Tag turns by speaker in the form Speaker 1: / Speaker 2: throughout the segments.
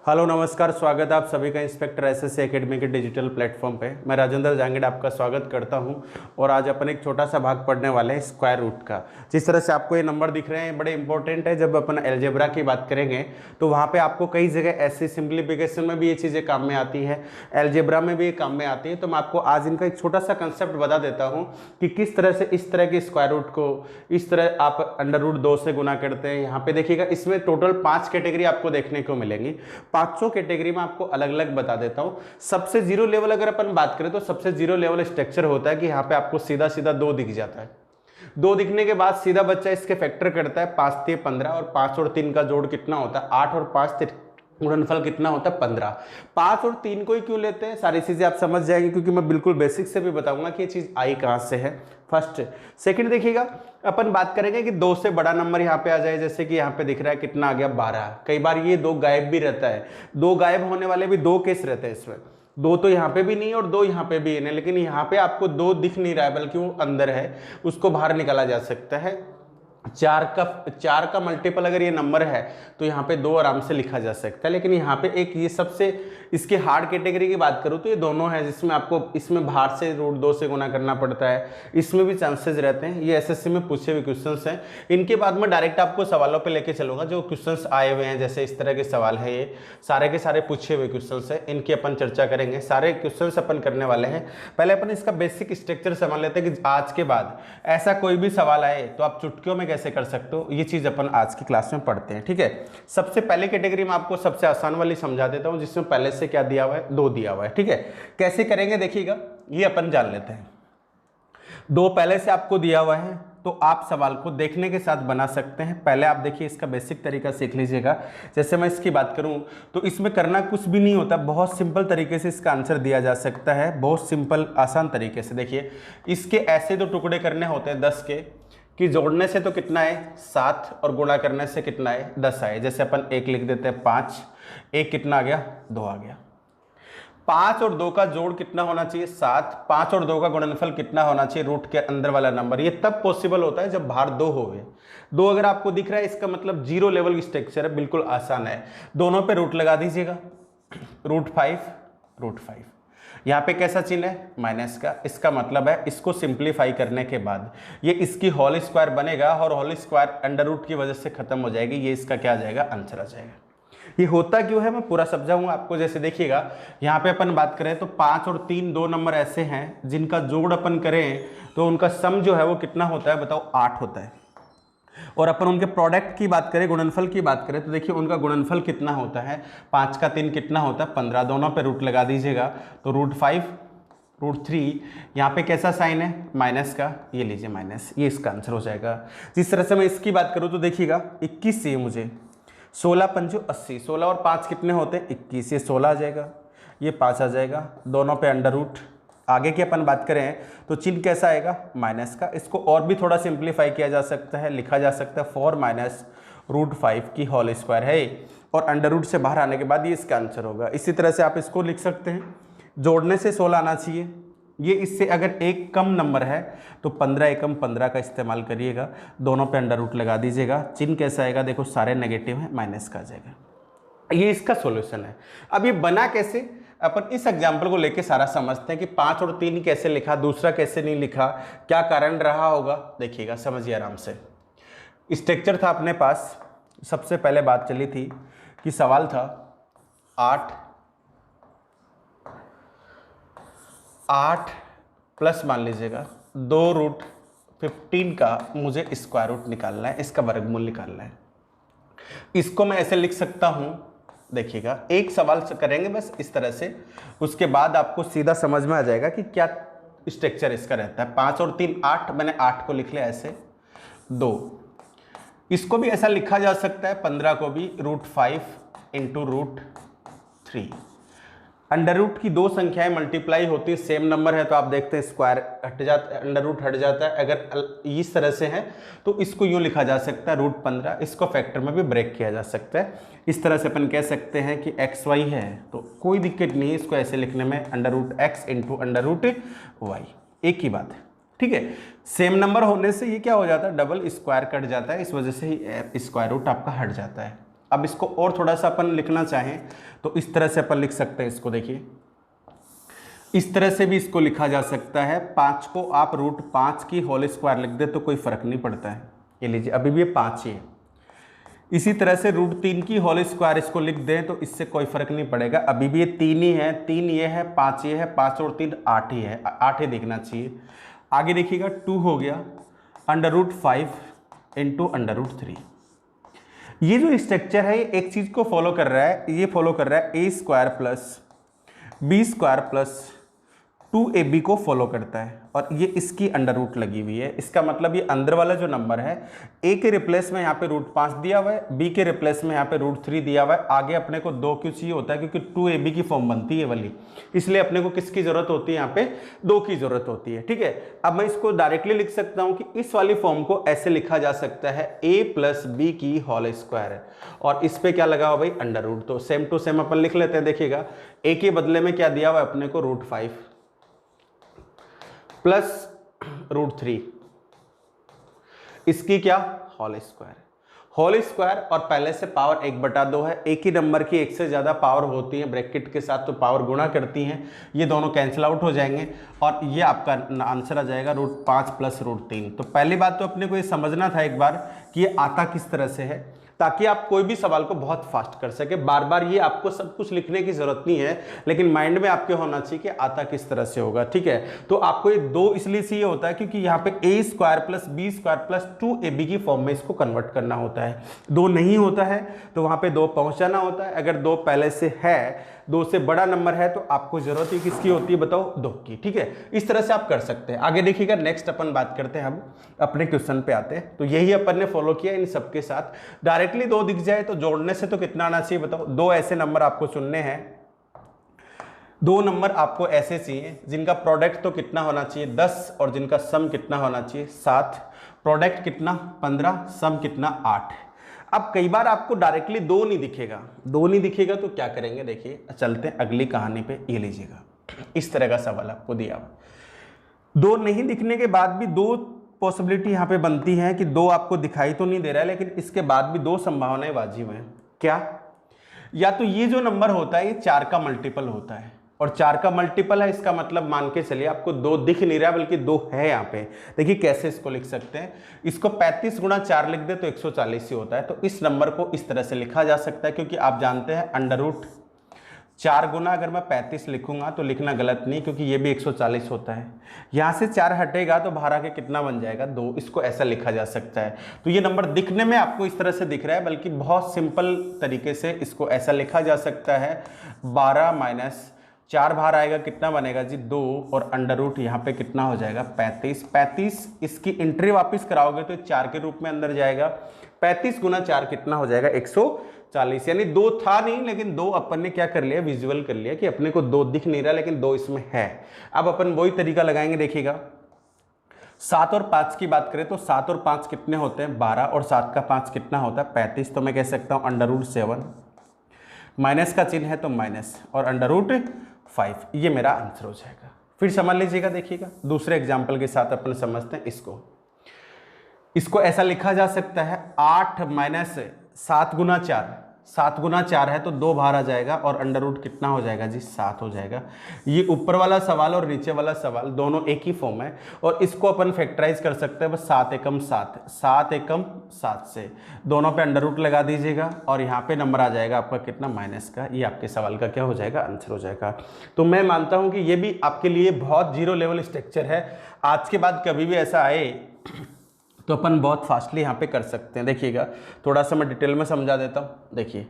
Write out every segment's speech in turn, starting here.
Speaker 1: Hello नमस्कार, स्वागत है आप सभी का इंस्पेक्टर एसएससी एकेडमी के डिजिटल प्लेटफॉर्म पे। मैं राजेंद्र जांगीड़ आपका स्वागत करता हूं और आज अपन एक छोटा सा भाग पढ़ने वाले हैं स्क्वायर रूट का। जिस तरह से आपको ये नंबर दिख रहे हैं बड़े इंपॉर्टेंट है। जब अपन अलजेब्रा की बात करेंगे तो वहाँ पे आपको कई जगह ऐसे सिंप्लीफिकेशन में भी ये चीज़ें काम में आती है, अलजेब्रा में भी ये काम में आती है। तो मैं आपको आज इनका एक छोटा सा कंसेप्ट बता देता हूँ कि किस तरह से इस तरह के स्क्वायर रूट को इस तरह आप √2 से गुना करते हैं। यहाँ पे देखिएगा, इसमें टोटल 5 कैटेगरी आपको देखने को मिलेंगी। 500 कैटेगरी में आपको अलग अलग बता देता हूं। सबसे जीरो लेवल अगर अपन बात करें तो सबसे जीरो लेवल स्ट्रक्चर होता है कि यहाँ पे आपको सीधा सीधा 2 दिख जाता है। 2 दिखने के बाद सीधा बच्चा इसके फैक्टर करता है, 5 3 15 और 5 और 3 का जोड़ कितना होता है 8 और 5 गुणनफल कितना होता है 15। 5 और 3 को ही क्यों लेते हैं, सारी चीजें आप समझ जाएंगे क्योंकि मैं बिल्कुल बेसिक से भी बताऊंगा कि ये चीज आई कहां से है। फर्स्ट सेकंड देखिएगा, अपन बात करेंगे कि 2 से बड़ा नंबर यहाँ पे आ जाए। जैसे कि यहाँ पे दिख रहा है कितना आ गया 12। कई बार ये 2 गायब भी रहता है। 2 गायब होने वाले भी 2 केस रहते हैं इसमें। 2 तो यहाँ पे भी नहीं और 2 यहाँ पे भी नहीं, लेकिन यहाँ पे आपको 2 दिख नहीं रहा है बल्कि वो अंदर है, उसको बाहर निकाला जा सकता है। 4 का मल्टीपल अगर ये नंबर है तो यहाँ पे 2 आराम से लिखा जा सकता है। लेकिन यहाँ पे एक ये सबसे इसके हार्ड कैटेगरी की बात करूँ तो ये दोनों है जिसमें आपको इसमें बाहर से √2 से गुना करना पड़ता है। इसमें भी चांसेस रहते हैं। ये एसएससी में पूछे हुए क्वेश्चंस हैं। इनके बाद में डायरेक्ट आपको सवालों पे लेके चलूंगा जो क्वेश्चंस आए हुए हैं। जैसे इस तरह के सवाल है, ये सारे के सारे पूछे हुए क्वेश्चंस हैं, इनकी अपन चर्चा करेंगे। सारे क्वेश्चंस अपन करने वाले हैं। पहले अपन इसका बेसिक स्ट्रक्चर समझ लेते हैं कि आज के बाद ऐसा कोई भी सवाल आए तो आप चुटकियों में कैसे कर सकते हो। ये चीज अपन आज की क्लास में पढ़ते हैं, ठीक है। सबसे पहले कैटेगरी में आपको सबसे आसान वाली समझा देता हूं जिसमें पहले से क्या दिया हुआ है, 2 दिया हुआ है, ठीक है। कैसे करेंगे देखिएगा, ये अपन जान लेते हैं। 2 पहले से आपको दिया हुआ है तो आप सवाल को देखने के साथ बना सकते हैं। पहले आप देखिए, इसका बेसिक तरीका सीख लीजिएगा। जैसे मैं इसकी बात करूं तो इसमें करना कुछ भी नहीं होता, बहुत सिंपल तरीके से इसका आंसर दिया जा सकता है, बहुत सिंपल आसान तरीके से। देखिए, इसके ऐसे 2 टुकड़े करने होते हैं 10 के, कि जोड़ने से तो कितना है 7 और गुणा करने से कितना है 10 आए। जैसे अपन 1 लिख देते हैं 5, 1 कितना आ गया 2 आ गया। 5 और 2 का जोड़ कितना होना चाहिए 7। 5 और 2 का गुणनफल कितना होना चाहिए रूट के अंदर वाला नंबर। ये तब पॉसिबल होता है जब बाहर 2 हो। 2 अगर आपको दिख रहा है इसका मतलब जीरो लेवल की स्ट्रक्चर है, बिल्कुल आसान है। दोनों पे रूट लगा दीजिएगा, √5 यहाँ पे कैसा चिन्ह है माइनस का। इसका मतलब है इसको सिंप्लीफाई करने के बाद ये इसकी होल स्क्वायर बनेगा और होल स्क्वायर अंडर रूट की वजह से खत्म हो जाएगी। ये इसका क्या आ जाएगा, आंसर आ जाएगा। ये होता क्यों है मैं पूरा समझाऊंगा आपको। जैसे देखिएगा, यहाँ पे अपन बात करें तो 5 और 3 2 नंबर ऐसे हैं जिनका जोड़ अपन करें तो उनका सम जो है वो कितना होता है बताओ, 8 होता है। और अपन उनके प्रोडक्ट की बात करें, गुणनफल की बात करें तो देखिए उनका गुणनफल कितना होता है, 5 का 3 कितना होता है 15। दोनों पे रूट लगा दीजिएगा तो √5 √3। यहाँ पे कैसा साइन है माइनस का, ये लीजिए माइनस, ये इसका आंसर हो जाएगा। जिस तरह से मैं इसकी बात करूँ तो देखिएगा 21 चाहिए मुझे, 16 पंचो 80, 16 और 5 कितने होते हैं 21, ये 16 आ जाएगा, ये 5 आ जाएगा। दोनों पे √। आगे की अपन बात करें तो चिन्ह कैसा आएगा माइनस का। इसको और भी थोड़ा सिंप्लीफाई किया जा सकता है, लिखा जा सकता है 4 माइनस √5 की होल स्क्वायर है और अंडर रूट से बाहर आने के बाद ये इसका आंसर होगा। इसी तरह से आप इसको लिख सकते हैं, जोड़ने से 16 आना चाहिए। ये इससे अगर एक कम नंबर है तो 15 एकम 15 का इस्तेमाल करिएगा, दोनों पे अंडर रूट लगा दीजिएगा। चिन्ह कैसा आएगा देखो, सारे नेगेटिव है, माइनस का आ जाएगा। ये इसका सॉल्यूशन है। अब ये बना कैसे, अपन इस एग्जाम्पल को लेके सारा समझते हैं कि 5 और 3 कैसे लिखा, दूसरा कैसे नहीं लिखा, क्या कारण रहा होगा। देखिएगा, समझिए आराम से। स्ट्रक्चर था अपने पास, सबसे पहले बात चली थी कि सवाल था 8 प्लस मान लीजिएगा 2√15 का मुझे स्क्वायर रूट निकालना है, इसका वर्गमूल निकालना है। इसको मैं ऐसे लिख सकता हूं, देखिएगा एक सवाल करेंगे बस इस तरह से, उसके बाद आपको सीधा समझ में आ जाएगा कि क्या स्ट्रक्चर इसका रहता है। 5 और 3 8, मैंने 8 को लिख लिया ऐसे 2। इसको भी ऐसा लिखा जा सकता है 15 को भी √5 इंटू √3। अंडर रूट की 2 संख्याएं मल्टीप्लाई होती है, सेम नंबर है तो आप देखते हैं स्क्वायर हट जाता है, अंडर रूट हट जाता है। अगर इस तरह से है तो इसको यूँ लिखा जा सकता है √15। इसको फैक्टर में भी ब्रेक किया जा सकता है। इस तरह से अपन कह सकते हैं कि XY है तो कोई दिक्कत नहीं है इसको ऐसे लिखने में, √x इंटू √y, एक ही बात है, ठीक है। सेम नंबर होने से ये क्या हो जाता है, डबल स्क्वायर कट जाता है, इस वजह से ही स्क्वायर रूट आपका हट जाता है। अब इसको और थोड़ा सा अपन लिखना चाहें तो इस तरह से अपन लिख सकते हैं इसको, देखिए इस तरह से भी इसको लिखा जा सकता है। 5 को आप √5 की होल स्क्वायर लिख दे तो कोई फर्क नहीं पड़ता है। ये लीजिए अभी भी ये 5 ही है। इसी तरह से √3 की होल स्क्वायर इसको लिख दें तो इससे कोई फर्क नहीं पड़ेगा, अभी भी ये 3 ही है। 3 ये है, 5 ये है, 5 और 3 8 ही है, 8 ही दिखना चाहिए। आगे देखिएगा 2 हो गया √5 इंटू √3। ये जो स्ट्रक्चर है ये एक चीज को फॉलो कर रहा है, ये फॉलो कर रहा है a² plus b² plus 2ab को फॉलो करता है और ये इसकी अंडर रूट लगी हुई है। इसका मतलब ये अंदर वाला जो नंबर है a के रिप्लेस में यहाँ पे √5 दिया हुआ है, b के रिप्लेस में यहाँ पे √3 दिया हुआ है। आगे अपने को 2 क्यों चाहिए होता है, क्योंकि 2ab की फॉर्म बनती है वाली, इसलिए अपने को किसकी जरूरत होती है, यहाँ पे 2 की जरूरत होती है। ठीक है, अब मैं इसको डायरेक्टली लिख सकता हूँ कि इस वाली फॉर्म को ऐसे लिखा जा सकता है a प्लस b की होल स्क्वायर है और इस पे क्या लगा हुआ भाई, अंडर रूट। तो सेम टू सेम अपन लिख लेते हैं। देखिएगा a के बदले में क्या दिया हुआ है अपने को, √5 प्लस √3, इसकी क्या होल स्क्वायर। होल स्क्वायर और पहले से पावर 1/2 है। एक ही नंबर की एक से ज़्यादा पावर होती है ब्रैकेट के साथ तो पावर गुणा करती हैं, ये दोनों कैंसिल आउट हो जाएंगे और ये आपका आंसर आ जाएगा √5 प्लस √3। तो पहली बात तो अपने को ये समझना था एक बार कि ये आता किस तरह से है, ताकि आप कोई भी सवाल को बहुत फास्ट कर सके। बार बार ये आपको सब कुछ लिखने की जरूरत नहीं है, लेकिन माइंड में आपके होना चाहिए कि आता किस तरह से होगा। ठीक है, तो आपको ये 2 इसलिए चाहिए होता है क्योंकि यहाँ पे a² plus b² plus 2ab की फॉर्म में इसको कन्वर्ट करना होता है। 2 नहीं होता है तो वहाँ पे 2 पहुँचाना होता है। अगर 2 पहले से है, 2 से बड़ा नंबर है, तो आपको जरूरत ही किसकी होती है बताओ, 2 की। ठीक है, इस तरह से आप कर सकते हैं। आगे देखिएगा, नेक्स्ट अपन बात करते हैं, हम अपने क्वेश्चन पे आते हैं। तो यही अपन ने फॉलो किया इन सबके साथ। डायरेक्टली 2 दिख जाए तो जोड़ने से तो कितना आना चाहिए बताओ, 2 ऐसे नंबर आपको चुनने हैं। 2 नंबर आपको ऐसे चाहिए जिनका प्रोडक्ट तो कितना होना चाहिए, 10, और जिनका सम कितना होना चाहिए, 7। प्रोडक्ट कितना, 15, सम कितना, 8। अब कई बार आपको डायरेक्टली 2 नहीं दिखेगा, 2 नहीं दिखेगा तो क्या करेंगे, देखिए चलते हैं अगली कहानी पे। ये लीजिएगा, इस तरह का सवाल आपको दिया हुआ। 2 नहीं दिखने के बाद भी 2 पॉसिबिलिटी यहाँ पे बनती है कि 2 आपको दिखाई तो नहीं दे रहा है, लेकिन इसके बाद भी 2 संभावनाएं वाजिब हैं। क्या, या तो ये जो नंबर होता है ये 4 का मल्टीपल होता है, और 4 का मल्टीपल है, इसका मतलब मान के चलिए आपको 2 दिख नहीं रहा बल्कि 2 है यहाँ पे। देखिए कैसे इसको लिख सकते हैं, इसको 35 गुणा 4 लिख दे तो 140 ही होता है। तो इस नंबर को इस तरह से लिखा जा सकता है, क्योंकि आप जानते हैं √4 गुना अगर मैं 35 लिखूंगा तो लिखना गलत नहीं, क्योंकि ये भी 140 होता है। यहाँ से 4 हटेगा तो बाहर आके कितना बन जाएगा, 2। इसको ऐसा लिखा जा सकता है। तो ये नंबर दिखने में आपको इस तरह से दिख रहा है, बल्कि बहुत सिंपल तरीके से इसको ऐसा लिखा जा सकता है, 12 माइनस 4 बाहर आएगा, कितना बनेगा जी, 2, और अंडर रूट यहाँ पे कितना हो जाएगा, 35। 35 इसकी एंट्री वापस कराओगे तो 4 के रूप में अंदर जाएगा। 35 गुना 4 कितना हो जाएगा, 140। यानी 2 था नहीं, लेकिन 2 अपन ने क्या कर लिया, विजुअल कर लिया कि अपने को 2 दिख नहीं रहा, लेकिन 2 इसमें है। अब अपन वही तरीका लगाएंगे, देखिएगा 7 और 5 की बात करें तो 7 और 5 कितने होते हैं, 12, और 7 का 5 कितना होता है, 35। तो मैं कह सकता हूँ √7, माइनस का चिन्ह है तो माइनस, और √5, ये मेरा आंसर हो जाएगा। फिर समझ लीजिएगा, देखिएगा दूसरे एग्जाम्पल के साथ अपन समझते हैं इसको ऐसा लिखा जा सकता है, 8 माइनस 7 गुना 4, 7 गुना 4 है तो 2 बाहर आ जाएगा, और अंडर रूट कितना हो जाएगा जी, 7 हो जाएगा। ये ऊपर वाला सवाल और नीचे वाला सवाल दोनों एक ही फॉर्म है, और इसको अपन फैक्टराइज कर सकते हैं बस 7 एकम 7, 7 एकम 7 से, दोनों पे अंडर रूट लगा दीजिएगा, और यहाँ पे नंबर आ जाएगा आपका कितना, माइनस का। ये आपके सवाल का क्या हो जाएगा, आंसर हो जाएगा। तो मैं मानता हूँ कि ये भी आपके लिए बहुत 0 लेवल स्ट्रक्चर है। आज के बाद कभी भी ऐसा आए तो अपन बहुत फास्टली यहाँ पे कर सकते हैं। देखिएगा थोड़ा सा मैं डिटेल में समझा देता हूँ। देखिए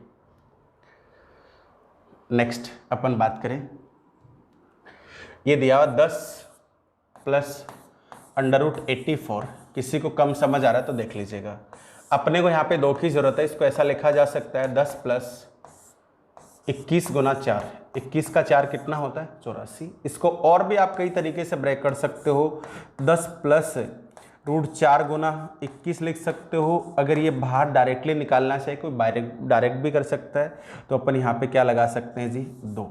Speaker 1: नेक्स्ट अपन बात करें, ये दिया हुआ 10 प्लस √84। किसी को कम समझ आ रहा है तो देख लीजिएगा। अपने को यहाँ पे 2 की जरूरत है, इसको ऐसा लिखा जा सकता है, 10 प्लस 21 गुना 4, 21 का 4 कितना होता है, 84। इसको और भी आप कई तरीके से ब्रेक कर सकते हो, 10 प्लस √4 गुना 21 लिख सकते हो। अगर ये बाहर डायरेक्टली निकालना चाहिए, कोई डायरेक्ट भी कर सकता है, तो अपन यहाँ पे क्या लगा सकते हैं जी, 2।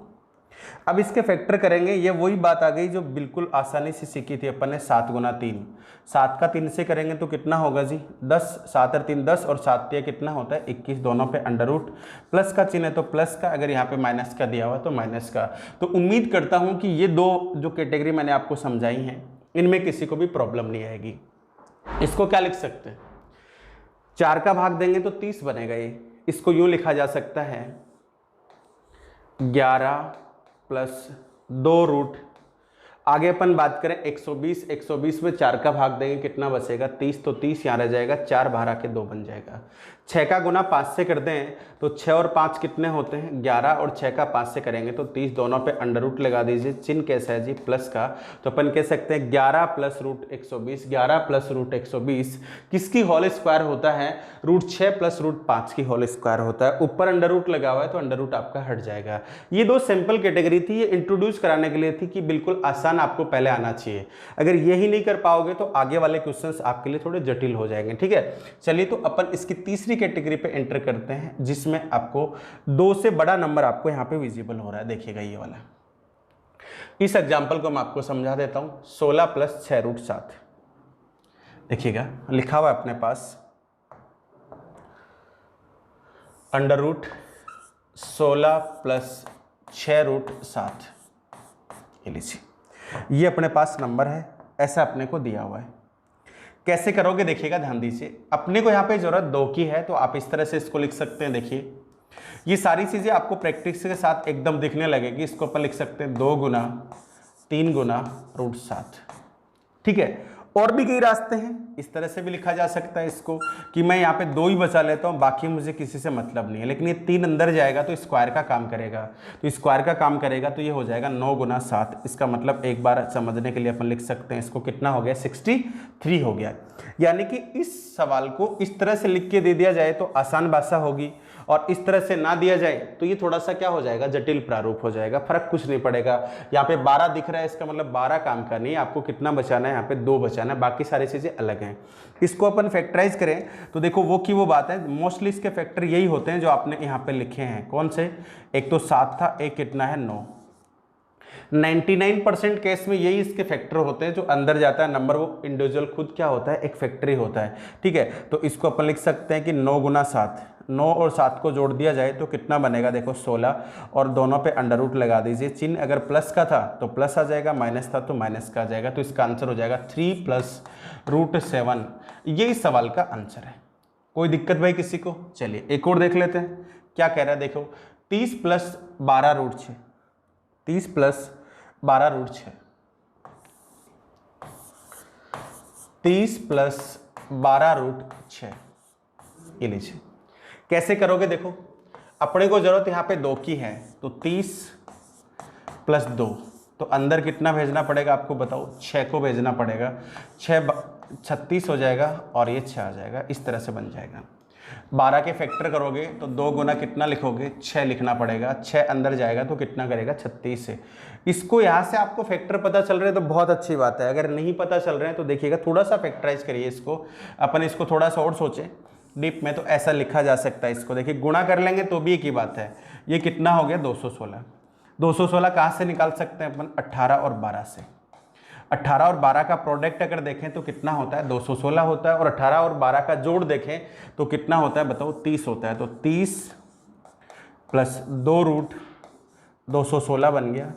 Speaker 1: अब इसके फैक्टर करेंगे, ये वही बात आ गई जो बिल्कुल आसानी से सीखी थी अपन ने, 7 गुना 3। 7 का 3 से करेंगे तो कितना होगा जी 10, 7 और 3 10 और 7 ये कितना होता है 21, दोनों पे अंडर रूट, प्लस का चिन्ह है तो प्लस का, अगर यहाँ पे माइनस का दिया हुआ तो माइनस का। तो उम्मीद करता हूँ कि ये दो जो कैटेगरी मैंने आपको समझाई हैं इनमें किसी को भी प्रॉब्लम नहीं आएगी। इसको क्या लिख सकते हैं, 4 का भाग देंगे तो 30 बनेगा ये। इसको यूँ लिखा जा सकता है 11 प्लस 2 रूट, आगे अपन बात करें 120, 120 में 4 का भाग देंगे कितना बचेगा 30, तो 30 यहाँ रह जाएगा, 4 बाहर आके 2 बन जाएगा। 6 का गुना 5 से करते हैं तो 6 और 5 कितने होते हैं 11, और 6 का 5 से करेंगे तो 30, दोनों पे अंडर रूट लगा दीजिए। चिन्ह कैसा है जी प्लस का, तो अपन कह सकते हैं 11 प्लस रूट 120, 11 प्लस रूट 120 किसकी होल स्क्वायर होता है, रूट 6 प्लस रूट 5 की होल स्क्वायर होता है। ऊपर अंडर रूट लगा हुआ है तो अंडर रूट आपका हट जाएगा। ये दो सिंपल कैटेगरी थी, ये इंट्रोड्यूस कराने के लिए थी कि बिल्कुल आसान आपको पहले आना चाहिए। अगर यही नहीं कर पाओगे तो आगे वाले क्वेश्चंस आपके लिए थोड़े जटिल हो जाएंगे। ठीक है, चलिए तो अपन इसकी तीसरी कैटेगरी पे एंटर करते हैं जिसमें आपको 2 से बड़ा नंबर आपको यहाँ पे विजिबल हो रहा है। देखिएगा ये वाला, इस एग्जाम्पल को मैं आपको समझा देता हूँ। 16 प्लस 6 रूट 7, देखिएगा लिखा हुआ है अपने पास अंडर रूट 16 प्लस 6 रूट 7, ये लीजिए ये अपने पास नंबर है, ऐसा अपने को दिया हुआ है। कैसे करोगे देखिएगा ध्यान दीजिए। अपने को यहाँ पे जरूरत 2 की है तो आप इस तरह से इसको लिख सकते हैं। देखिए ये सारी चीजें आपको प्रैक्टिस के साथ एकदम दिखने लगेगी। इसको अपन लिख सकते हैं 2 गुना 3 गुना रूट 7। ठीक है, और भी कई रास्ते हैं, इस तरह से भी लिखा जा सकता है इसको कि मैं यहाँ पे 2 ही बचा लेता हूँ, बाकी मुझे किसी से मतलब नहीं है। लेकिन ये 3 अंदर जाएगा तो स्क्वायर का काम करेगा, तो स्क्वायर का काम करेगा तो ये हो जाएगा 9 गुना 7। इसका मतलब एक बार समझने के लिए अपन लिख सकते हैं इसको, कितना हो गया 63 हो गया। यानी कि इस सवाल को इस तरह से लिख के दे दिया जाए तो आसान भाषा होगी, और इस तरह से ना दिया जाए तो ये थोड़ा सा क्या हो जाएगा जटिल प्रारूप हो जाएगा। फर्क कुछ नहीं पड़ेगा। यहाँ पे 12 दिख रहा है, इसका मतलब 12 काम का नहीं, आपको कितना बचाना है यहाँ पे 2 बचाना है, बाकी सारी चीजें अलग हैं। इसको अपन फैक्टराइज करें तो देखो वो की वो बात है, मोस्टली इसके फैक्टर यही होते हैं जो आपने यहाँ पे लिखे हैं। कौन से, एक तो 7 था, एक कितना है 9। 99% केस में यही इसके फैक्टर होते हैं, जो अंदर जाता है नंबर वो इंडिविजुअल खुद क्या होता है एक फैक्टर ही होता है। ठीक है, तो इसको अपन लिख सकते हैं कि 9 गुना 7, 9 और 7 को जोड़ दिया जाए तो कितना बनेगा देखो 16, और दोनों पे अंडर रूट लगा दीजिए। चिन्ह अगर प्लस का था तो प्लस आ जाएगा, माइनस था तो माइनस का आ जाएगा, तो इसका आंसर हो जाएगा 3 प्लस रूट 7। यही सवाल का आंसर है। कोई दिक्कत भाई किसी को? चलिए एक और देख लेते हैं क्या कह रहा है। देखो 30 plus 12 root 6, 30 plus 12 root 6, 30 plus 12 root 6, ये लीजिए। कैसे करोगे देखो, अपने को जरूरत यहाँ पे 2 की है तो 30 प्लस 2, तो अंदर कितना भेजना पड़ेगा आपको बताओ, 6 को भेजना पड़ेगा। 6 36 हो जाएगा और ये 6 आ जाएगा, इस तरह से बन जाएगा। 12 के फैक्टर करोगे तो 2 गुना कितना लिखोगे 6 लिखना पड़ेगा, 6 अंदर जाएगा तो कितना करेगा 36 से। इसको यहाँ से आपको फैक्टर पता चल रहे हैं तो बहुत अच्छी बात है। अगर नहीं पता चल रहे हैं तो देखिएगा थोड़ा सा फैक्टराइज करिए इसको, अपन इसको थोड़ा सा और सोचें डीप में, तो ऐसा लिखा जा सकता है इसको। देखिए गुणा कर लेंगे तो भी एक ही बात है, ये कितना हो गया 216। 216 कहाँ से निकाल सकते हैं अपन, 18 और 12 से। 18 और 12 का प्रोडक्ट अगर देखें तो कितना होता है 216 होता है, और 18 और 12 का जोड़ देखें तो कितना होता है बताओ 30 होता है। तो 30 प्लस 2 रूट 216 बन गया।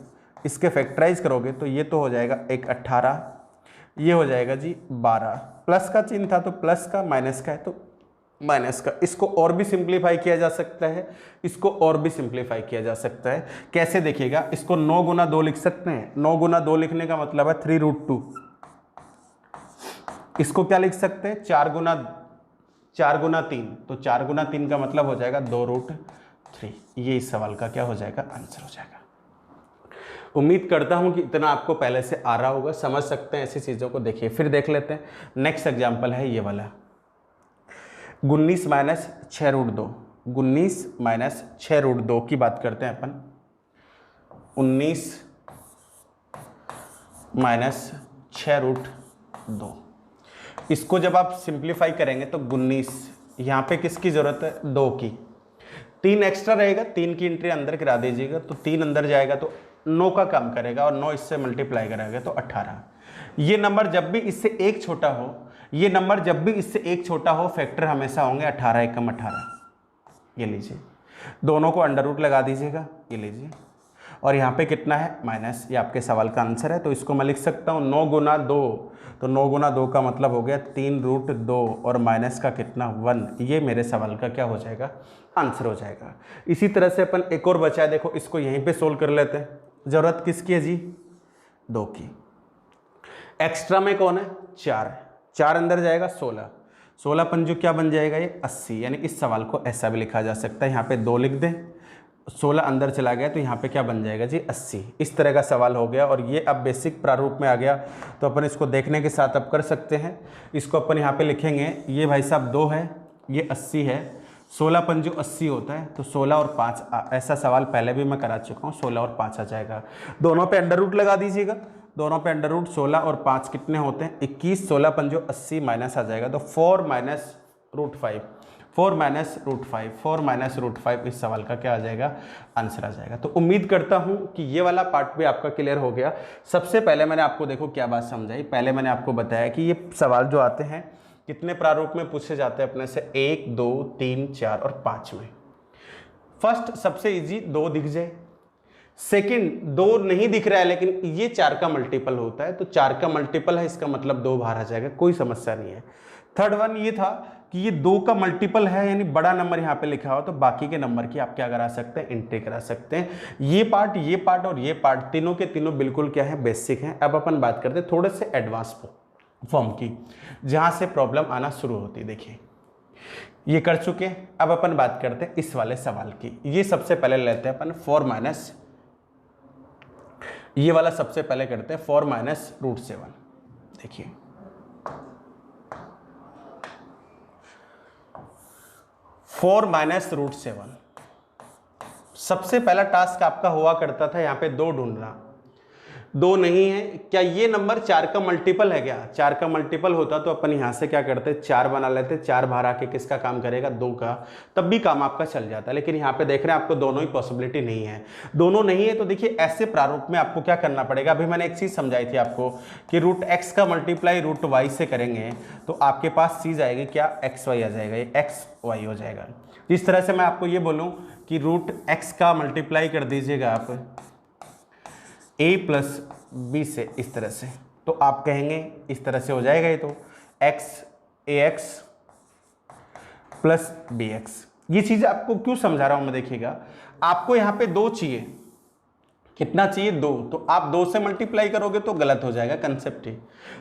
Speaker 1: इसके फैक्टराइज करोगे तो ये तो हो जाएगा एक 18, ये हो जाएगा जी 12, प्लस का चिन्ह था तो प्लस का, माइनस का है तो माइनस का। इसको और भी सिंप्लीफाई किया जा सकता है, इसको और भी सिंप्लीफाई किया जा सकता है। कैसे देखिएगा, इसको 9 गुना 2 लिख सकते हैं। 9 गुना 2 लिखने का मतलब है 3 रूट 2। इसको क्या लिख सकते हैं 4 गुना 3, तो 4 गुना 3 का मतलब हो जाएगा 2 रूट 3। ये इस सवाल का क्या हो जाएगा आंसर हो जाएगा। उम्मीद करता हूं कि इतना आपको पहले से आ रहा होगा, समझ सकते हैं ऐसी चीज़ों को। देखिए फिर देख लेते हैं नेक्स्ट एग्जाम्पल है ये वाला, 19 माइनस 6 रूट 2। 19 माइनस 6 रूट 2 की बात करते हैं अपन। 19 माइनस 6 रूट 2, इसको जब आप सिंप्लीफाई करेंगे तो 19, यहाँ पे किसकी ज़रूरत है 2 की, 3 एक्स्ट्रा रहेगा, 3 की एंट्री अंदर करा दीजिएगा तो 3 अंदर जाएगा तो 9 का काम करेगा और 9 इससे मल्टीप्लाई करेगा तो 18। ये नंबर जब भी इससे एक छोटा हो, ये नंबर जब भी इससे एक छोटा हो, फैक्टर हमेशा होंगे 18 एकम 18। ये लीजिए, दोनों को अंडर रूट लगा दीजिएगा, ये लीजिए, और यहाँ पे कितना है माइनस, ये आपके सवाल का आंसर है। तो इसको मैं लिख सकता हूँ 9 गुना 2, तो 9 गुना 2 का मतलब हो गया 3√2 और माइनस का कितना 1। ये मेरे सवाल का क्या हो जाएगा, आंसर हो जाएगा। इसी तरह से अपन एक और बचा है, देखो इसको यहीं पे सोल्व कर लेते हैं। ज़रूरत किसकी है जी, 2 की। एक्स्ट्रा में कौन है, 4, 4 अंदर जाएगा 16, 16 पंजो क्या बन जाएगा ये 80। यानी इस सवाल को ऐसा भी लिखा जा सकता है, यहाँ पे 2 लिख दें, 16 अंदर चला गया तो यहाँ पे क्या बन जाएगा जी 80। इस तरह का सवाल हो गया और ये अब बेसिक प्रारूप में आ गया। तो अपन इसको देखने के साथ अब कर सकते हैं। इसको अपन यहाँ पे लिखेंगे, ये भाई साहब 2 है, ये 80 है, 16 पंजो 80 होता है, तो 16 और 5, ऐसा सवाल पहले भी मैं करा चुका हूँ, 16 और 5 आ जाएगा। दोनों पे अंडर रूट लगा दीजिएगा, दोनों पे अंडर रूट, 16 और 5 कितने होते हैं 21, 16 पंजो 80 माइनस आ जाएगा तो 4 minus root 5, 4 minus root 5, 4 minus root 5 इस सवाल का क्या आ जाएगा, आंसर आ जाएगा। तो उम्मीद करता हूं कि ये वाला पार्ट भी आपका क्लियर हो गया। सबसे पहले मैंने आपको देखो क्या बात समझाई, पहले मैंने आपको बताया कि ये सवाल जो आते हैं कितने प्रारूप में पूछे जाते हैं अपने से, 1, 2, 3, 4 और 5 में। फर्स्ट सबसे इजी 2 दिख जाए, सेकंड 2 नहीं दिख रहा है लेकिन ये 4 का मल्टीपल होता है, तो 4 का मल्टीपल है, इसका मतलब 2 बाहर आ जाएगा, कोई समस्या नहीं है। थर्ड वन ये था कि ये 2 का मल्टीपल है, यानी बड़ा नंबर यहाँ पे लिखा हो तो बाकी के नंबर की आप क्या करा सकते हैं, एंट्री करा सकते हैं। ये पार्ट और ये पार्ट तीनों के तीनों बिल्कुल क्या है, बेसिक हैं। अब अपन बात करते हैं थोड़े से एडवांस फॉर्म की, जहाँ से प्रॉब्लम आना शुरू होती है। देखिए ये कर चुके हैं, अब अपन बात करते हैं इस वाले सवाल की। ये सबसे पहले लेते हैं अपन 4 माइनस, ये वाला सबसे पहले करते हैं 4 माइनस रूट 7। देखिए 4 माइनस रूट 7, सबसे पहला टास्क आपका हुआ करता था यहाँ पे 2 ढूंढना। 2 नहीं है, क्या ये नंबर 4 का मल्टीपल है क्या, 4 का मल्टीपल होता तो अपन यहाँ से क्या करते, 4 बना लेते, 4 बाहर आके किसका काम करेगा, 2 का, तब भी काम आपका चल जाता। लेकिन यहाँ पे देख रहे हैं आपको दोनों ही पॉसिबिलिटी नहीं है, दोनों नहीं है। तो देखिए ऐसे प्रारूप में आपको क्या करना पड़ेगा, अभी मैंने एक चीज़ समझाई थी आपको कि रूट एक्स का मल्टीप्लाई रूट वाई से करेंगे तो आपके पास चीज़ आएगी क्या, एक्स वाई आ जाएगा, ये एक्स वाई हो जाएगा। जिस तरह से मैं आपको ये बोलूँ कि रूट एक्स का मल्टीप्लाई कर दीजिएगा आप a प्लस बी से, इस तरह से, तो आप कहेंगे इस तरह से हो जाएगा ये, तो x ax प्लस bx। ये चीज़ आपको क्यों समझा रहा हूं मैं, देखिएगा आपको यहाँ पे 2 चाहिए, कितना चाहिए 2, तो आप 2 से मल्टीप्लाई करोगे तो गलत हो जाएगा कंसेप्ट ही।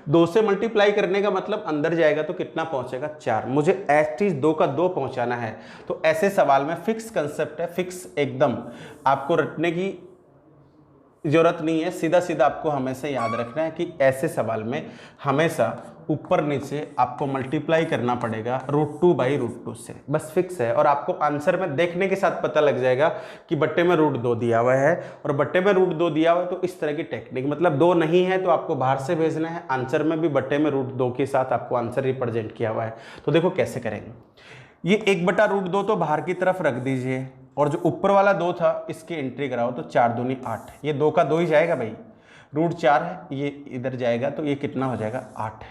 Speaker 1: 2 से मल्टीप्लाई करने का मतलब अंदर जाएगा तो कितना पहुंचेगा 4, मुझे एटलीस्ट 2 का 2 पहुंचाना है। तो ऐसे सवाल में फिक्स कंसेप्ट है, फिक्स एकदम, आपको रटने की जरूरत नहीं है, सीधा सीधा आपको हमेशा याद रखना है कि ऐसे सवाल में हमेशा ऊपर नीचे आपको मल्टीप्लाई करना पड़ेगा √2 बाई √2 से, बस फिक्स है। और आपको आंसर में देखने के साथ पता लग जाएगा कि बट्टे में √2 दिया हुआ है और बट्टे में √2 दिया हुआ है, तो इस तरह की टेक्निक, मतलब 2 नहीं है तो आपको बाहर से भेजना है, आंसर में भी बट्टे में √2 के साथ आपको आंसर रिप्रेजेंट किया हुआ है। तो देखो कैसे करेंगे, ये 1/√2 तो बाहर की तरफ रख दीजिए और जो ऊपर वाला 2 था इसकी एंट्री कराओ, तो 4 दूनी 8, ये 2 का 2 ही जाएगा भाई, √4 है, ये इधर जाएगा तो ये कितना हो जाएगा 8,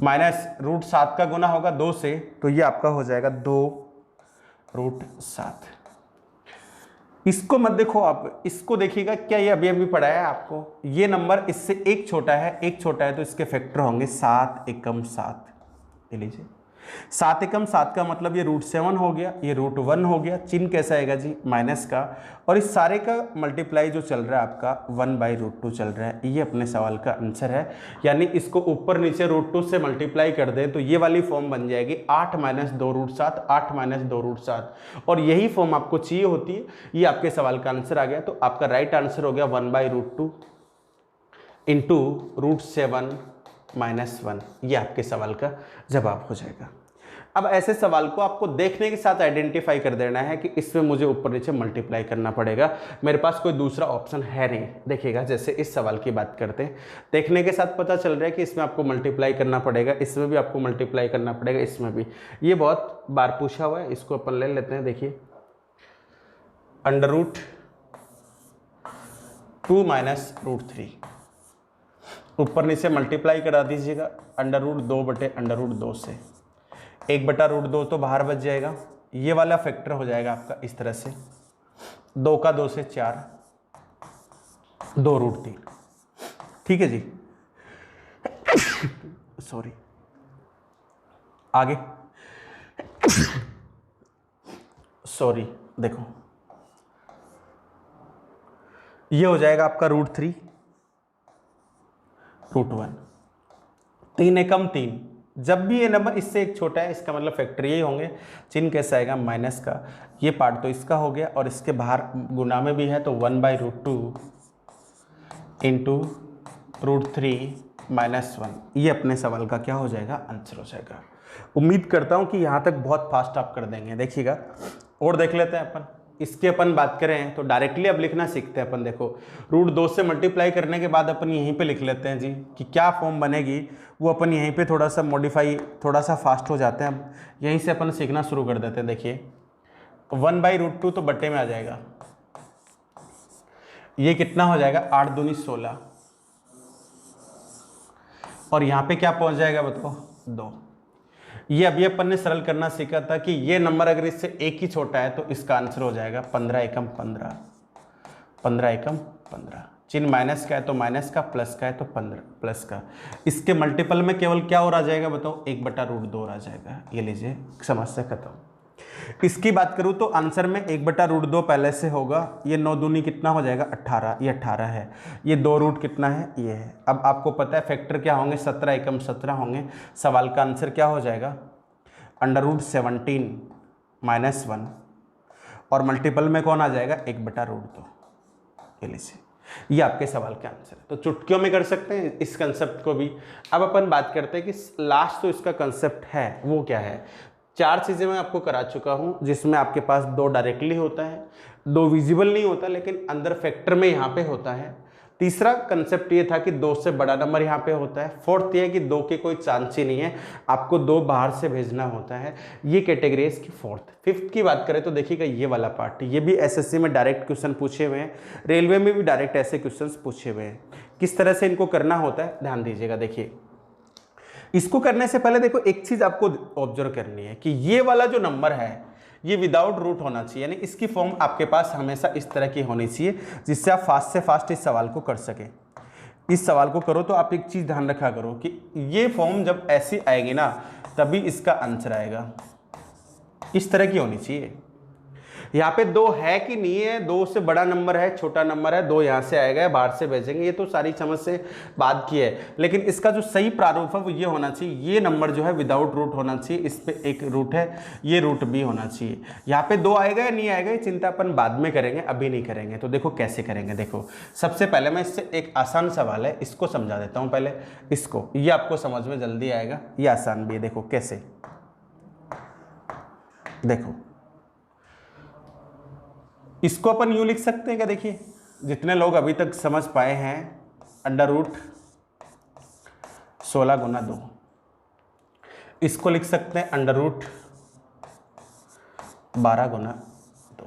Speaker 1: माइनस √7 का गुना होगा 2 से, तो ये आपका हो जाएगा 2√7। इसको मत देखो आप, इसको देखिएगा, क्या ये अभी अभी पढ़ा है आपको, ये नंबर इससे एक छोटा है, एक छोटा है तो इसके फैक्टर होंगे 7 एकम 7, ले लीजिए 7 एकम 7 का मतलब ये √7 हो गया, ये √1 हो गया, चिन्ह कैसा आएगा जी माइनस का, और इस सारे का मल्टीप्लाई जो चल रहा है आपका 1/√2 चल रहा है, ये अपने सवाल का आंसर है। यानी इसको ऊपर नीचे √2 से मल्टीप्लाई कर दें तो ये वाली फॉर्म बन जाएगी 8 माइनस 2√7, 8 माइनस 2√7, और यही फॉर्म आपको चाहिए होती है। ये आपके सवाल का आंसर आ गया, तो आपका राइट आंसर हो गया 1/√2 इंटू √7 माइनस 1, ये आपके सवाल का जवाब हो जाएगा। अब ऐसे सवाल को आपको देखने के साथ आइडेंटिफाई कर देना है कि इसमें मुझे ऊपर नीचे मल्टीप्लाई करना पड़ेगा, मेरे पास कोई दूसरा ऑप्शन है नहीं। देखिएगा जैसे इस सवाल की बात करते हैं, देखने के साथ पता चल रहा है कि इसमें आपको मल्टीप्लाई करना पड़ेगा, इसमें भी आपको मल्टीप्लाई करना पड़ेगा, इसमें भी, ये बहुत बार पूछा हुआ है, इसको अपन ले लेते हैं। देखिए अंडर रूट 2 माइनस रूट 3, ऊपर नीचे मल्टीप्लाई करा दीजिएगा अंडर रूट 2 बटे अंडर रूट 2 से, 1 बटा रूट 2 तो बाहर बच जाएगा, ये वाला फैक्टर हो जाएगा आपका इस तरह से, 2 का 2 से 4, 2 रूट 3। ठीक है जी, सॉरी, आगे सॉरी, देखो ये हो जाएगा आपका रूट 3, रूट 1, 3 एकम 3। जब भी ये नंबर इससे एक छोटा है इसका मतलब फैक्टर यही होंगे। चिन्ह कैसा आएगा, माइनस का, ये पार्ट तो इसका हो गया और इसके बाहर गुना में भी है तो 1/√2 इंटू रूट 3 माइनस 1, ये अपने सवाल का क्या हो जाएगा, आंसर हो जाएगा। उम्मीद करता हूँ कि यहाँ तक बहुत फास्ट आप कर देंगे। देखिएगा और देख लेते हैं अपन, इसके अपन बात करें तो डायरेक्टली अब लिखना सीखते हैं अपन। देखो रूट 2 से मल्टीप्लाई करने के बाद अपन यहीं पे लिख लेते हैं जी कि क्या फॉर्म बनेगी, वो अपन यहीं पे थोड़ा सा मॉडिफाई, थोड़ा सा फास्ट हो जाते हैं। अब यहीं से अपन सीखना शुरू कर देते हैं। देखिए 1/√2 तो बट्टे में आ जाएगा, ये कितना हो जाएगा, 8 दूनी 16, और यहाँ पे क्या पहुँच जाएगा बताओ, 2। ये अभी अपन ने सरल करना सीखा था कि ये नंबर अगर इससे एक ही छोटा है तो इसका आंसर हो जाएगा 15 एकम 15, 15 एकम 15। चिन्ह माइनस का है तो माइनस का, प्लस का है तो 15 प्लस का। इसके मल्टीपल में केवल क्या और आ जाएगा बताओ, 1/√2 आ जाएगा। ये लीजिए, समस्या खत्म। इसकी बात करूँ तो आंसर में 1/√2 पहले से होगा। ये 9 दूनी कितना हो जाएगा, 18, ये 18 है। ये 2 रूट कितना है, ये है। अब आपको पता है फैक्टर क्या होंगे, 17 एकम 17 होंगे। सवाल का आंसर क्या हो जाएगा, √17 माइनस 1, और मल्टीपल में कौन आ जाएगा, 1/√2। ये लीजिए, ये आपके सवाल का आंसर है। तो चुटकियों में कर सकते हैं इस कंसेप्ट को भी। अब अपन बात करते हैं कि लास्ट तो इसका कंसेप्ट है वो क्या है। 4 चीज़ें मैं आपको करा चुका हूँ, जिसमें आपके पास 2 डायरेक्टली होता है, 2 विजिबल नहीं होता लेकिन अंदर फैक्टर में यहाँ पे होता है। तीसरा कंसेप्ट ये था कि 2 से बड़ा नंबर यहाँ पे होता है। फोर्थ ये है कि 2 के कोई चांस ही नहीं है, आपको 2 बाहर से भेजना होता है। ये कैटेगरी है इसकी फोर्थ। फिफ्थ की बात करें तो देखिएगा ये वाला पार्ट, ये भी एसएससी में डायरेक्ट क्वेश्चन पूछे हुए हैं, रेलवे में भी डायरेक्ट ऐसे क्वेश्चन पूछे हुए हैं। किस तरह से इनको करना होता है ध्यान दीजिएगा। देखिए इसको करने से पहले देखो एक चीज आपको ऑब्जर्व करनी है कि ये वाला जो नंबर है ये विदाउट रूट होना चाहिए, यानी इसकी फॉर्म आपके पास हमेशा इस तरह की होनी चाहिए जिससे आप फास्ट से फास्ट इस सवाल को कर सके। इस सवाल को करो तो आप एक चीज ध्यान रखा करो कि ये फॉर्म जब ऐसी आएगी ना तभी इसका आंसर आएगा, इस तरह की होनी चाहिए। यहाँ पे 2 है कि नहीं है, 2 से बड़ा नंबर है छोटा नंबर है, 2 यहाँ से आएगा बाहर से भेजेंगे, ये तो सारी समझ से बात की है। लेकिन इसका जो सही प्रारूप है वो ये होना चाहिए, ये नंबर जो है विदाउट रूट होना चाहिए, इस पे एक रूट है, ये रूट भी होना चाहिए। यहाँ पे 2 आएगा या नहीं आएगा ये चिंता अपन बाद में करेंगे, अभी नहीं करेंगे। तो देखो कैसे करेंगे। देखो सबसे पहले मैं इससे एक आसान सवाल है इसको समझा देता हूँ पहले इसको, ये आपको समझ में जल्दी आएगा, ये आसान भी है। देखो कैसे, देखो इसको अपन यूं लिख सकते हैं क्या, देखिए जितने लोग अभी तक समझ पाए हैं, √16 गुना 2, इसको लिख सकते हैं √12 गुना 2।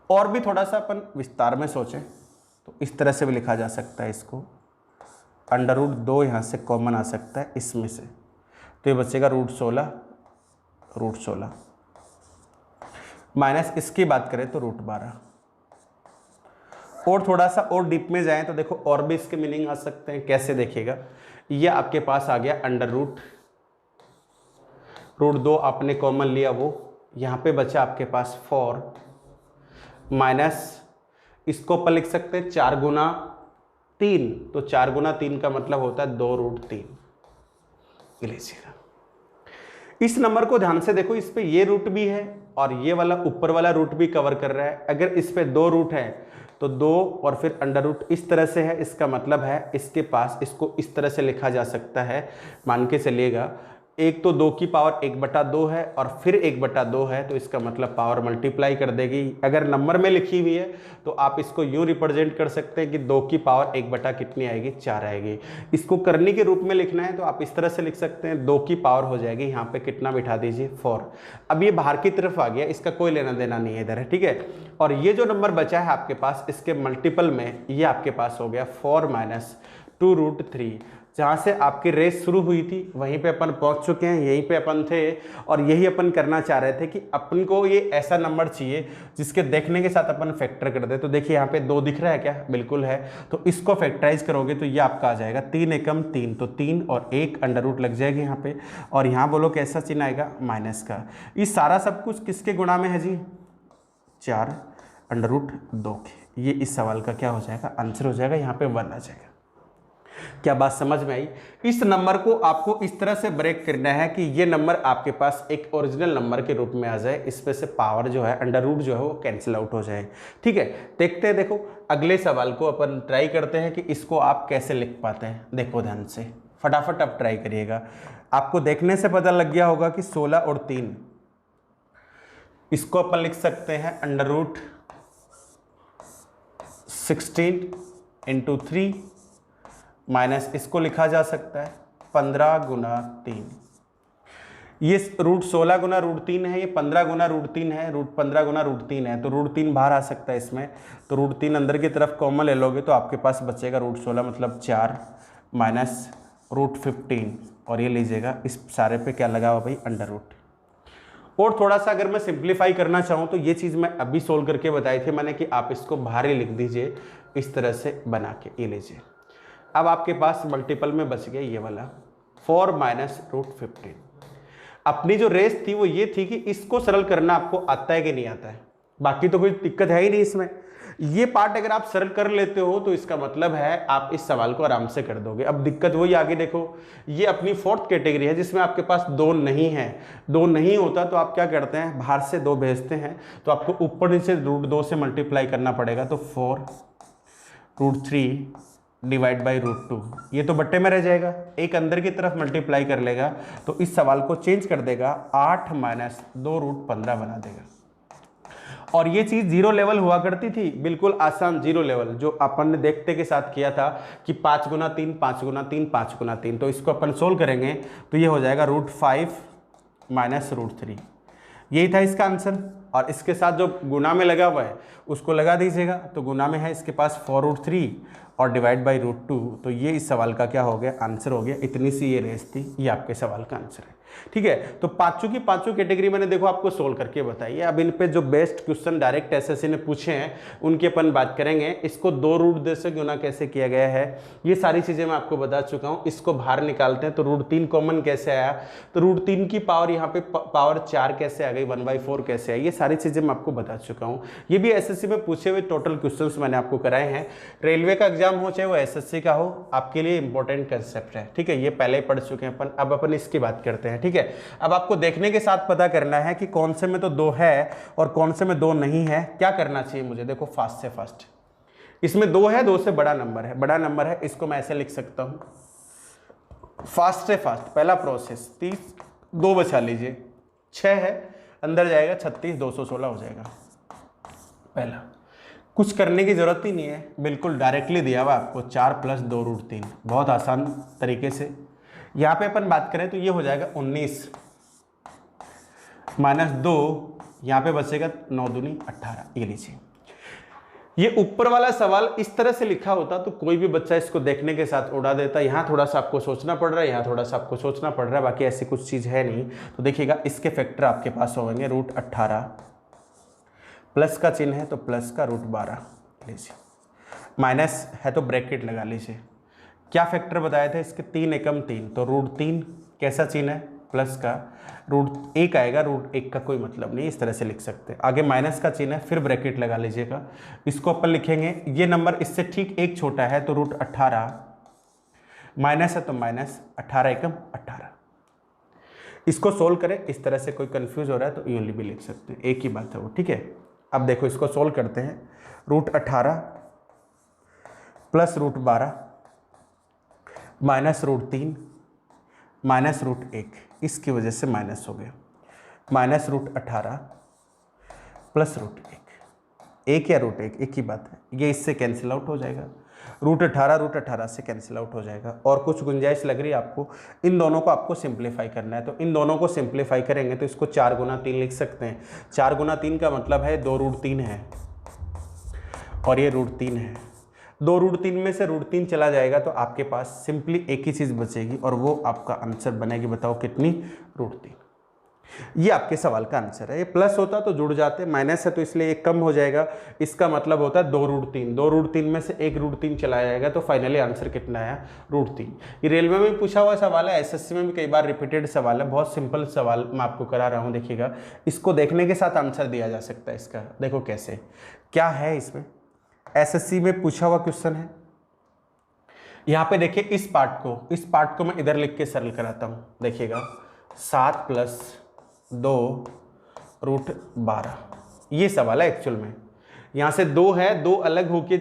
Speaker 1: और भी थोड़ा सा अपन विस्तार में सोचें तो इस तरह से भी लिखा जा सकता है इसको, √2 यहाँ से कॉमन आ सकता है इसमें से, तो ये बचेगा √16 माइनस इसकी बात करें तो √12। और थोड़ा सा और डीप में जाएं तो देखो और भी इसके मीनिंग आ सकते हैं। कैसे देखिएगा, ये आपके पास आ गया √2 आपने कॉमन लिया, वो यहाँ पे बचा आपके पास 4 माइनस इसको अपन लिख सकते हैं 4 गुना 3, तो 4 गुना 3 का मतलब होता है 2√3। लीजिएगा इस नंबर को ध्यान से देखो, इस पे ये रूट भी है और ये वाला ऊपर वाला रूट भी कवर कर रहा है। अगर इस पे 2 रूट है तो 2 और फिर √ इस तरह से है, इसका मतलब है इसके पास इसको इस तरह से लिखा जा सकता है, मान के चलिएगा एक तो 2 की पावर 1/2 है और फिर 1/2 है, तो इसका मतलब पावर मल्टीप्लाई कर देगी। अगर नंबर में लिखी हुई है तो आप इसको यूँ रिप्रेजेंट कर सकते हैं कि 2 की पावर 1 कितनी आएगी, 4 आएगी। इसको करने के रूप में लिखना है तो आप इस तरह से लिख सकते हैं, 2 की पावर हो जाएगी यहाँ पे कितना बिठा दीजिए 4। अब ये बाहर की तरफ आ गया, इसका कोई लेना देना नहीं है इधर है, ठीक है। और ये जो नंबर बचा है आपके पास, इसके मल्टीपल में ये आपके पास हो गया 4 - 2√3। जहाँ से आपकी रेस शुरू हुई थी वहीं पे अपन पहुँच चुके हैं, यहीं पे अपन थे और यही अपन करना चाह रहे थे कि अपन को ये ऐसा नंबर चाहिए जिसके देखने के साथ अपन फैक्टर कर दे। तो देखिए यहाँ पे 2 दिख रहा है क्या, बिल्कुल है। तो इसको फैक्टराइज करोगे तो ये आपका आ जाएगा 3 एकम 3, तो 3 और 1 अंडर रूट लग जाएगी यहाँ पे। और यहाँ बोलो कैसा चिन्ह आएगा, माइनस का। ये सारा सब कुछ किसके गुणा में है जी, 4 √2 के। ये इस सवाल का क्या हो जाएगा, आंसर हो जाएगा, यहाँ पे 1 आ जाएगा। क्या बात समझ में आई? इस नंबर को आपको इस तरह से ब्रेक करना है कि ये नंबर आपके पास एक ओरिजिनल नंबर के रूप में आ जाए, इसमें से पावर जो है अंडर रूट जो है वो कैंसिल आउट हो जाए, ठीक है। देखते हैं, देखो अगले सवाल को अपन ट्राई करते हैं कि इसको आप कैसे लिख पाते हैं। देखो ध्यान से, फटाफट आप ट्राई करिएगा। आपको देखने से पता लग गया होगा कि 16 और 3, इसको अपन लिख सकते हैं अंडर रूट 16 × 3 माइनस इसको लिखा जा सकता है 15 × 3। ये रूट 16 × √3 है, ये 15 × √3 है, रूट 15 × √3 है, तो √3 बाहर आ सकता है इसमें। तो √3 अंदर की तरफ कॉमन ले लोगे तो आपके पास बचेगा रूट 16 मतलब 4 माइनस रूट 15, और ये लीजिएगा इस सारे पे क्या लगा हुआ भाई, अंडर रूट। और थोड़ा सा अगर मैं सिंप्लीफाई करना चाहूँ तो ये चीज़ मैं अभी सोल्व करके बताई थी मैंने कि आप इसको बाहर ही लिख दीजिए इस तरह से बना के, ये लीजिए। अब आपके पास मल्टीपल में बच गया ये वाला 4 - √15। अपनी जो रेस थी वो ये थी कि इसको सरल करना आपको आता है कि नहीं आता है, बाकी तो कोई दिक्कत है ही नहीं इसमें। ये पार्ट अगर आप सरल कर लेते हो तो इसका मतलब है आप इस सवाल को आराम से कर दोगे। अब दिक्कत वही आगे देखो, ये अपनी 4th कैटेगरी है जिसमें आपके पास 2 नहीं है। 2 नहीं होता तो आप क्या करते हैं, बाहर से 2 भेजते हैं, तो आपको ऊपर नीचे √2 से मल्टीप्लाई करना पड़ेगा। तो 4 √3 डिवाइड बाई √2, ये तो बट्टे में रह जाएगा, एक अंदर की तरफ मल्टीप्लाई कर लेगा तो इस सवाल को चेंज कर देगा, 8 - 2√15 बना देगा। और ये चीज़ 0 लेवल हुआ करती थी, बिल्कुल आसान 0 लेवल, जो अपन ने देखते के साथ किया था कि 5 × 3 5 × 3 5 × 3। तो इसको अपन सोल्व करेंगे तो ये हो जाएगा √5 - √3, यही था इसका आंसर। और इसके साथ जो गुना में लगा हुआ है उसको लगा दीजिएगा, तो गुना में है इसके पास 4√3 और डिवाइड बाई √2, तो ये इस सवाल का क्या हो गया, आंसर हो गया। इतनी सी ये रेस थी, ये आपके सवाल का आंसर है, ठीक है। तो पांचों की पांचों कैटेगरी मैंने देखो आपको सोल्व करके बताई है। अब इन पे जो बेस्ट क्वेश्चन डायरेक्ट एसएससी ने पूछे हैं उनकी अपन बात करेंगे। इसको 2 √2 से गुना कैसे किया गया है, ये सारी चीज़ें मैं आपको बता चुका हूँ। इसको बाहर निकालते हैं तो √3 कॉमन कैसे आया, तो √3 की पावर यहाँ पे पावर 4 कैसे आ गई, 1/4 कैसे आई, ये सारी चीज़ें मैं आपको बता चुका हूँ। ये भी एसएससी में पूछे हुए टोटल क्वेश्चन मैंने आपको कराए हैं। रेलवे का एग्जाम हो चाहे वो एसएससी का हो, आपके लिए इंपॉर्टेंट कंसेप्ट है, ठीक है। ये पहले ही पढ़ चुके हैं अपन, अब अपन इसकी बात करते हैं, ठीक है। अब आपको देखने के साथ पता करना है कि कौन से में तो 2 है और कौन से में 2 नहीं है। क्या करना चाहिए मुझे, देखो फास्ट से फास्ट, इसमें 2 है, 2 से बड़ा नंबर है, बड़ा नंबर है, इसको मैं ऐसे लिख सकता हूं, फास्ट से फास्ट। पहला प्रोसेस 30, 2 बचा लीजिए, 6 है, अंदर जाएगा 36, 216 हो जाएगा। पहला कुछ करने की जरूरत ही नहीं है, बिल्कुल डायरेक्टली दिया हुआ आपको 4 + 2 √3, बहुत आसान तरीके से। यहाँ पे अपन बात करें तो ये हो जाएगा 19 -2, यहाँ पे बचेगा 9 दूनी 18, ये लीजिए। ये ऊपर वाला सवाल इस तरह से लिखा होता तो कोई भी बच्चा इसको देखने के साथ उड़ा देता। यहाँ थोड़ा सा आपको सोचना पड़ रहा है, यहाँ थोड़ा सा आपको सोचना पड़ रहा है, बाकी ऐसी कुछ चीज़ है नहीं। तो देखिएगा इसके फैक्टर आपके पास होंगे √18, प्लस का चिन्ह है तो प्लस का √12 लीजिए, माइनस है तो ब्रैकेट लगा लीजिए। क्या फैक्टर बताए थे इसके, 3 एकम 3, तो √3 कैसा चिन्ह है, प्लस का, √1 आएगा, √1 का कोई मतलब नहीं, इस तरह से लिख सकते हैं। आगे माइनस का चिन्ह है, फिर ब्रैकेट लगा लीजिएगा। इसको अपन लिखेंगे, ये नंबर इससे ठीक एक छोटा है तो √18, माइनस है तो माइनस, 18 एकम 18। इसको सोल्व करें, इस तरह से कोई कंफ्यूज हो रहा है तो यूँ भी लिख सकते हैं, एक ही बात है वो, ठीक है। अब देखो इसको सोल्व करते हैं, √18 प्लस √12 माइनस √3 -√1, इसकी वजह से माइनस हो गया, -√18 प्लस √1, एक या √1 एक ही बात है, ये इससे कैंसिल आउट हो जाएगा, √18 से कैंसिल आउट हो जाएगा। और कुछ गुंजाइश लग रही है आपको, इन दोनों को आपको सिंप्लीफाई करना है, तो इन दोनों को सिंप्लीफाई करेंगे तो इसको 4 गुना 3 लिख सकते हैं। 4 गुना 3 का मतलब है 2√3 है और ये √3 है। 2√3 में से √3 चला जाएगा तो आपके पास सिंपली एक ही चीज़ बचेगी और वो आपका आंसर बनेगी, बताओ कितनी, √3। ये आपके सवाल का आंसर है। ये प्लस होता तो जुड़ जाते, माइनस है तो इसलिए ये कम हो जाएगा, इसका मतलब होता है 2√3, 2√3 में से एक √3 चला जाएगा तो फाइनली आंसर कितना आया, √3। ये रेलवे में पूछा हुआ सवाल है, एसएससी में भी कई बार रिपीटेड सवाल है, बहुत सिंपल सवाल मैं आपको करा रहा हूँ। देखिएगा, इसको देखने के साथ आंसर दिया जा सकता है इसका। देखो कैसे, क्या है इसमें, एसएससी में पूछा हुआ क्वेश्चन है। यहाँ पे देखिए इस पार्ट को मैं इधर लिख के सरल कराता हूँ। देखिएगा 7 + 2√12, ये सवाल है एक्चुअल में। यहाँ से 2 है, 2 अलग होके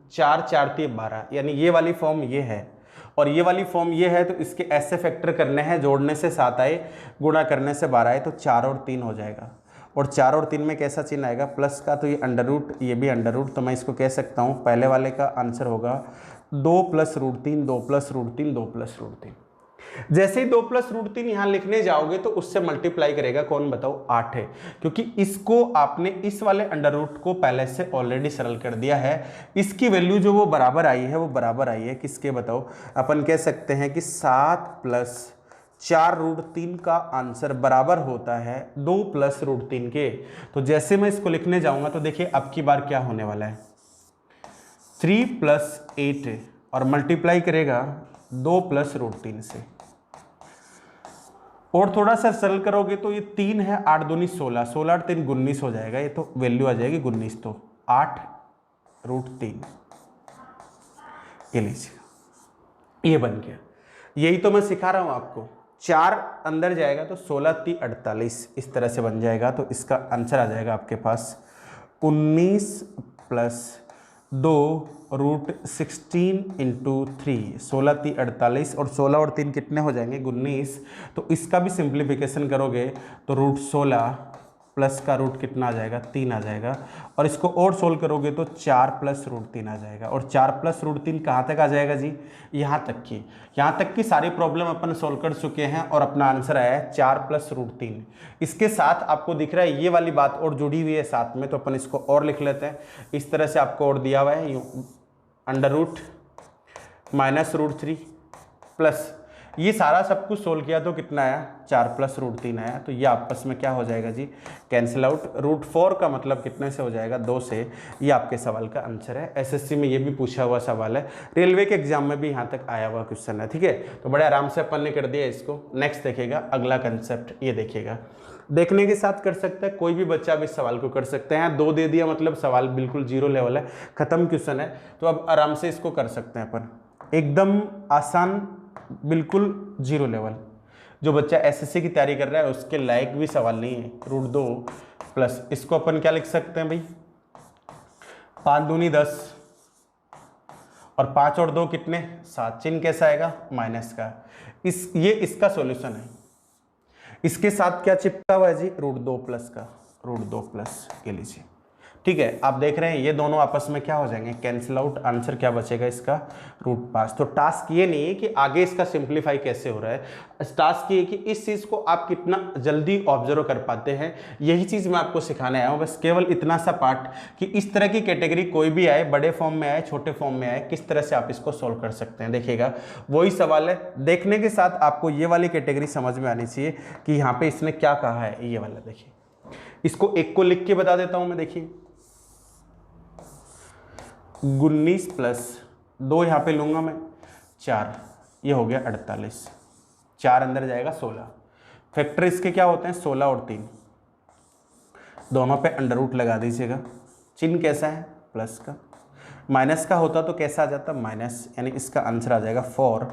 Speaker 1: 4 4 3 12, यानी ये वाली फॉर्म ये है और ये वाली फॉर्म ये है, तो इसके ऐसे फैक्टर करने हैं, जोड़ने से 7 आए, गुणा करने से 12 आए, तो 4 और 3 हो जाएगा। और 4 और 3 में कैसा चिन्ह आएगा, प्लस का, तो ये अंडर रूट, ये भी अंडर रूट, तो मैं इसको कह सकता हूँ पहले वाले का आंसर होगा 2 + √3, 2 + √3, 2 + √3। जैसे ही 2 + √3 यहाँ लिखने जाओगे तो उससे मल्टीप्लाई करेगा कौन, बताओ, 8 है, क्योंकि इसको आपने इस वाले अंडर रूट को पहले से ऑलरेडी सरल कर दिया है। इसकी वैल्यू जो वो बराबर आई है, वो बराबर आई है किसके, बताओ, अपन कह सकते हैं कि 7 + 4√3 का आंसर बराबर होता है 2 + √3 के। तो जैसे मैं इसको लिखने जाऊंगा तो देखिए अब की बार क्या होने वाला है, 3 + 8 और मल्टीप्लाई करेगा 2 + √3 से, और थोड़ा सा सरल करोगे तो ये 3 है, 8 दूनी 16, 16 और 3 19 हो जाएगा, ये तो वैल्यू आ जाएगी 19, तो 8√3, ये लीजिए, ये बन गया। यही तो मैं सिखा रहा हूं आपको, 4 अंदर जाएगा तो 16 × 3 = 48, इस तरह से बन जाएगा। तो इसका आंसर आ जाएगा आपके पास 19 + 2√16 × 3, 16 × 3 = 48 और 16 और 3 कितने हो जाएंगे, 19। तो इसका भी सिंप्लीफिकेशन करोगे तो √16 प्लस का रूट कितना आ जाएगा, 3 आ जाएगा, और इसको और सोल्व करोगे तो 4 + √3 आ जाएगा। और 4 + √3 कहाँ तक आ जाएगा जी, यहाँ तक की सारी प्रॉब्लम अपन सोल्व कर चुके हैं और अपना आंसर आया है 4 + √3। इसके साथ आपको दिख रहा है ये वाली बात और जुड़ी हुई है साथ में, तो अपन इसको और लिख लेते हैं। इस तरह से आपको और दिया हुआ है, अंडर रूट -√3 प्लस ये सारा सब कुछ सोल्व किया तो कितना आया, 4 + √3 आया। तो ये आपस में क्या हो जाएगा जी, कैंसिल आउट। √4 का मतलब कितने से हो जाएगा, 2 से। ये आपके सवाल का आंसर है। एसएससी में ये भी पूछा हुआ सवाल है, रेलवे के एग्जाम में भी यहाँ तक आया हुआ क्वेश्चन है, ठीक है। तो बड़े आराम से अपन ने कर दिया इसको। नेक्स्ट देखिएगा अगला कंसेप्ट, ये देखिएगा, देखने के साथ कर सकता है कोई भी बच्चा भी इस सवाल को कर सकते हैं। 2 दे दिया मतलब सवाल बिल्कुल 0 लेवल है, खत्म क्वेश्चन है। तो अब आराम से इसको कर सकते हैं अपन, एकदम आसान, बिल्कुल 0 लेवल। जो बच्चा एसएससी की तैयारी कर रहा है उसके लायक भी सवाल नहीं है। √2 प्लस इसको अपन क्या लिख सकते हैं भाई, 5 दूनी 10 और 5 और 2 कितने, 7। चिन्ह कैसा आएगा, माइनस का। ये इसका सॉल्यूशन है। इसके साथ क्या चिपका हुआ है जी, √2 प्लस का, √2 प्लस के लीजिए, ठीक है। आप देख रहे हैं ये दोनों आपस में क्या हो जाएंगे, कैंसिल आउट। आंसर क्या बचेगा इसका, √5। तो टास्क ये नहीं है कि आगे इसका सिंप्लीफाई कैसे हो रहा है, टास्क ये है कि इस चीज़ को आप कितना जल्दी ऑब्जर्व कर पाते हैं, यही चीज़ मैं आपको सिखाने आया हूँ। बस केवल इतना सा पार्ट कि इस तरह की कैटेगरी कोई भी आए, बड़े फॉर्म में आए, छोटे फॉर्म में आए, किस तरह से आप इसको सोल्व कर सकते हैं। देखिएगा वही सवाल है, देखने के साथ आपको ये वाली कैटेगरी समझ में आनी चाहिए कि यहाँ पे इसने क्या कहा है। ये वाला देखिए, इसको एक को लिख के बता देता हूँ मैं। देखिए 19 + 2 यहाँ पे लूंगा मैं, 4, ये हो गया 48, 4 अंदर जाएगा 16। फैक्टर इसके क्या होते हैं, 16 और 3, दोनों पे अंडर रूट लगा दीजिएगा। चिन्ह कैसा है, प्लस का। माइनस का होता तो कैसा आ जाता, माइनस, यानी इसका आंसर आ जाएगा 4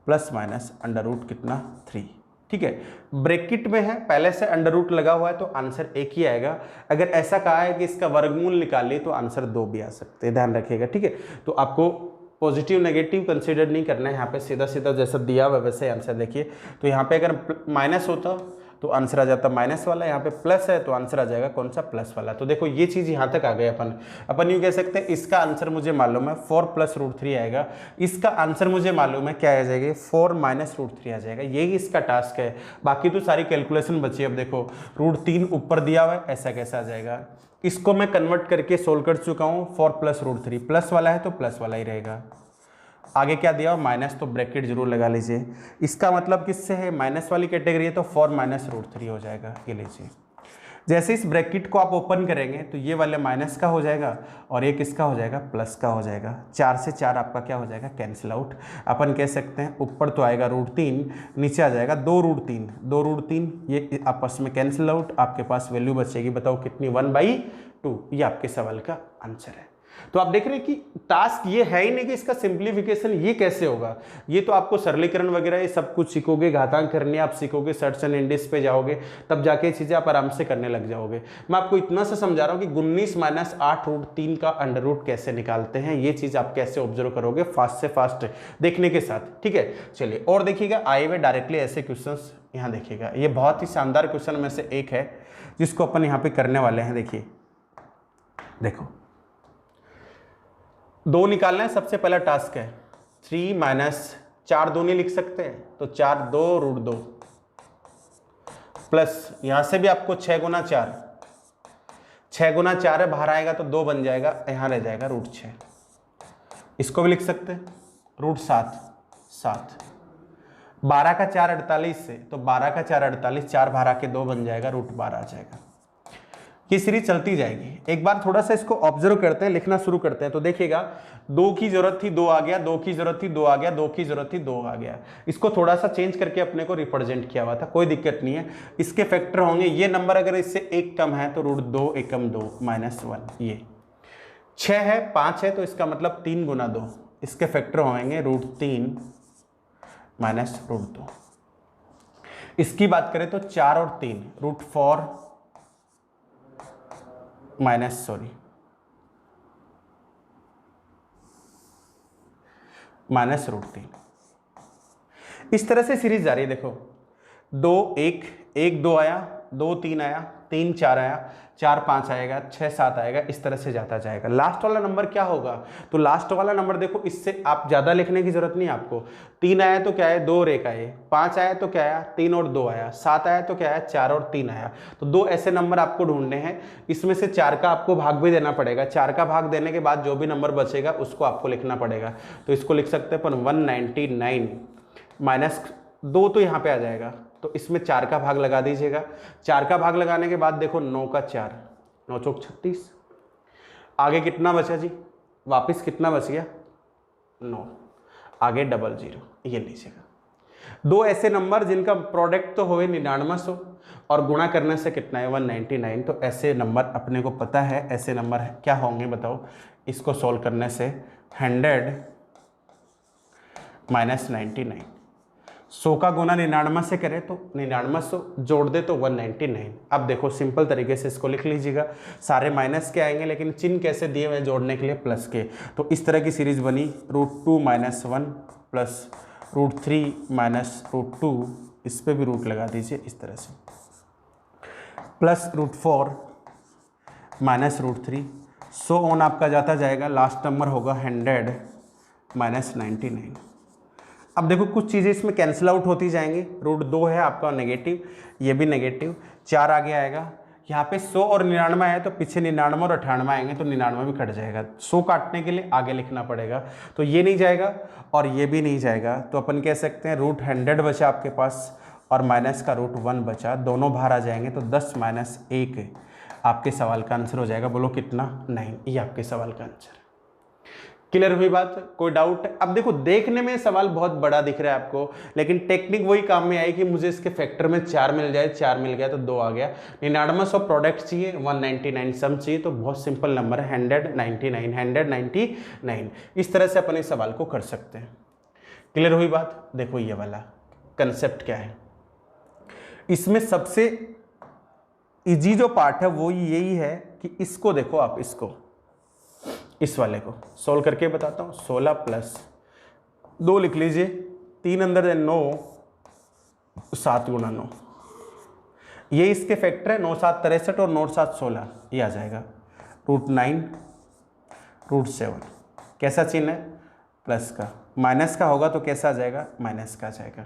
Speaker 1: ± अंडर रूट कितना, 3, ठीक है। ब्रैकेट में है, पहले से अंडर रूट लगा हुआ है तो आंसर 1 ही आएगा। अगर ऐसा कहा है कि इसका वर्गमूल निकालिए तो आंसर 2 भी आ सकते हैं, ध्यान रखिएगा, ठीक है। तो आपको पॉजिटिव नेगेटिव कंसीडर नहीं करना है यहाँ पे, सीधा सीधा जैसा दिया हुआ वैसे आंसर देखिए। तो यहाँ पे अगर माइनस होता तो आंसर आ जाता माइनस वाला, यहाँ पे प्लस है तो आंसर आ जाएगा कौन सा, प्लस वाला। तो देखो ये चीज़ यहाँ तक आ गए अपन यूँ कह सकते हैं इसका आंसर मुझे मालूम है 4 + √3 आएगा, इसका आंसर मुझे मालूम है क्या आ जाएगा 4 - √3 आ जाएगा। यही इसका टास्क है, बाकी तो सारी कैलकुलेशन बची। अब देखो √3 ऊपर दिया हुआ है, ऐसा कैसा आ जाएगा, इसको मैं कन्वर्ट करके सोल्व कर चुका हूँ। 4 + √3 प्लस वाला है तो प्लस वाला ही रहेगा। आगे क्या दिया माइनस, तो ब्रैकेट जरूर लगा लीजिए। इसका मतलब किससे है, माइनस वाली कैटेगरी है तो 4 - √3 हो जाएगा। ये लीजिए, जैसे इस ब्रैकेट को आप ओपन करेंगे तो ये वाले माइनस का हो जाएगा और ये किसका हो जाएगा, प्लस का हो जाएगा। 4 से 4 आपका क्या हो जाएगा, कैंसिल आउट। अपन कह सकते हैं ऊपर तो आएगा √3, नीचे आ जाएगा 2 √3, ये आपस में कैंसिल आउट, आपके पास वैल्यू बचेगी बताओ कितनी, 1/2। ये आपके सवाल का आंसर है। तो आप देख रहे हैं कि टास्क ये है ही नहीं कि इसका सिंप्लीफिकेशन ये कैसे होगा, ये तो आपको सरलीकरण वगैरह ये सब कुछ सीखोगे, घातांक करनी आप सीखोगे, सर्च एंड इंडेक्स पे जाओगे, तब जाके ये चीज़ें आप आराम से करने लग जाओगे। मैं आपको इतना सा समझा रहा हूँ कि 19 - 8 √3 का अंडर रूट कैसे निकालते हैं, ये चीज़ आप कैसे ऑब्जर्व करोगे फास्ट से फास्ट देखने के साथ, ठीक है। चलिए और देखिएगा आए हुए डायरेक्टली ऐसे क्वेश्चन यहाँ देखिएगा, ये बहुत ही शानदार क्वेश्चन में से एक है जिसको अपन यहाँ पे करने वाले हैं। देखिए देखो 2 निकालना है, सबसे पहला टास्क है 3 - 4 दूनी लिख सकते हैं तो 4 - 2 √2 प्लस यहाँ से भी आपको 6 × 4, 6 × 4 है, बाहर आएगा तो 2 बन जाएगा, यहाँ रह जाएगा √6। इसको भी लिख सकते हैं √7, 7 12 का 4 48 से, तो 12 का 4 48, 4 बाहर आके 2 बन जाएगा, √12 आ जाएगा। ये सीरीज चलती जाएगी। एक बार थोड़ा सा इसको ऑब्जर्व करते हैं, लिखना शुरू करते हैं। तो देखिएगा 2 की जरूरत थी 2 आ गया, 2 की जरूरत थी 2 आ गया, 2 की जरूरत थी 2 आ गया। इसको थोड़ा सा चेंज करके अपने को रिप्रेजेंट किया हुआ था, कोई दिक्कत नहीं है। इसके फैक्टर होंगे, ये नंबर अगर इससे 1 कम है तो √2 एकम 2 -1, ये 6 है 5 है तो इसका मतलब 3 × 2, इसके फैक्टर होंगे √3 -√2। इसकी बात करें तो 4 और 3 √4 -√3। इस तरह से सीरीज जा रही है। देखो 2 1 1 2 आया, 2 3 आया, 3 4 आया, 4 5 आएगा, 6 7 आएगा, इस तरह से जाता जाएगा। लास्ट वाला नंबर क्या होगा, तो लास्ट वाला नंबर देखो, इससे आप ज़्यादा लिखने की जरूरत नहीं है आपको। 3 आया तो क्या है 2 और 1 आए, 5 आया तो क्या आया 3 और 2 आया, 7 आया तो क्या आया 4 और 3 आया। तो 2 ऐसे नंबर आपको ढूंढने हैं, इसमें से 4 का आपको भाग भी देना पड़ेगा। 4 का भाग देने के बाद जो भी नंबर बचेगा उसको आपको लिखना पड़ेगा। तो इसको लिख सकते हैं अपन 199 -2 तो यहाँ पे आ जाएगा, तो इसमें 4 का भाग लगा दीजिएगा। 4 का भाग लगाने के बाद देखो 9 का 4, 9 चौक 36, आगे कितना बचा जी, वापस कितना बच गया 9, आगे 00, ये लीजिएगा। 2 ऐसे नंबर जिनका प्रोडक्ट तो होवे 99 और गुणा करने से कितना है 199। तो ऐसे नंबर अपने को पता है, ऐसे नंबर क्या होंगे बताओ। इसको सॉल्व करने से 100 - 99, 100 का गुना 99 से करें तो 99 जोड़ दे तो 199। अब देखो सिंपल तरीके से इसको लिख लीजिएगा, सारे माइनस के आएंगे लेकिन चिन्ह कैसे दिए हुए जोड़ने के लिए प्लस के। तो इस तरह की सीरीज बनी √2 - 1 प्लस √3 - √2, इस पर भी रूट लगा दीजिए इस तरह से, प्लस √4 - √3, सो ऑन आपका जाता जाएगा। लास्ट नंबर होगा 100 - 99। अब देखो कुछ चीज़ें इसमें कैंसिल आउट होती जाएंगी। √2 है आपका नेगेटिव, ये भी नेगेटिव, 4 आगे आएगा। यहाँ पे 100 और 99 है तो पीछे 99 और 98 आएंगे तो 99 भी कट जाएगा। 100 काटने के लिए आगे लिखना पड़ेगा, तो ये नहीं जाएगा और ये भी नहीं जाएगा। तो अपन कह सकते हैं √100 बचा आपके पास और माइनस का √1 बचा, दोनों बाहर आ जाएंगे तो 10 - 1 आपके सवाल का आंसर हो जाएगा। बोलो कितना, 9। ये आपके सवाल का आंसर है। क्लियर हुई बात, कोई डाउट? अब देखो देखने में सवाल बहुत बड़ा दिख रहा है आपको, लेकिन टेक्निक वही काम में आई कि मुझे इसके फैक्टर में 4 मिल जाए, 4 मिल गया तो 2 आ गया। 99 प्रोडक्ट चाहिए, 199 सम चाहिए, तो बहुत सिंपल नंबर है 199। इस तरह से अपन इस सवाल को कर सकते हैं। क्लियर हुई बात? देखो ये वाला कंसेप्ट क्या है, इसमें सबसे इजी जो पार्ट है वो यही है कि इसको देखो आप, इसको इस वाले को सोल्व करके बताता हूँ। 16 प्लस 2 लिख लीजिए, 3 अंदर है 9, 7 गुना 9, ये इसके फैक्टर है। 9 7 63 और 9 7 16, ये आ जाएगा √9 √7। कैसा चिन्ह है? प्लस का। माइनस का होगा तो कैसा आ जाएगा? माइनस का आ जाएगा।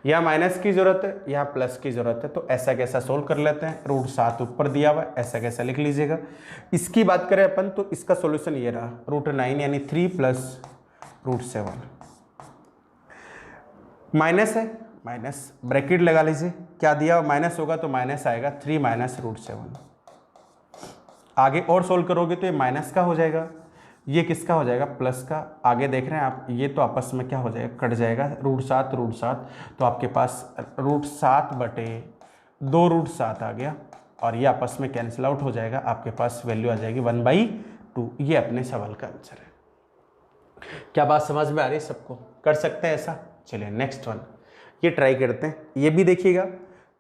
Speaker 1: यहाँ माइनस की जरूरत है, यहाँ प्लस की जरूरत है, तो ऐसा कैसा सोल्व कर लेते हैं। √7 ऊपर दिया हुआ है, ऐसा कैसा लिख लीजिएगा। इसकी बात करें अपन तो इसका सॉल्यूशन ये रहा, √9 यानी 3 प्लस √7। माइनस है, माइनस ब्रैकेट लगा लीजिए, क्या दिया हुआ माइनस होगा तो माइनस आएगा, 3 माइनस √7। आगे और सोल्व करोगे तो ये माइनस का हो जाएगा, ये किसका हो जाएगा? प्लस का। आगे देख रहे हैं आप, ये तो आपस में क्या हो जाएगा? कट जाएगा, √7 तो आपके पास √7 बटे 2 √7 आ गया, और ये आपस में कैंसिल आउट हो जाएगा। आपके पास वैल्यू आ जाएगी 1/2। ये अपने सवाल का आंसर है। क्या बात समझ में आ रही है सबको? कर सकते हैं ऐसा? चलिए नेक्स्ट वन, ये ट्राई करते हैं। ये भी देखिएगा,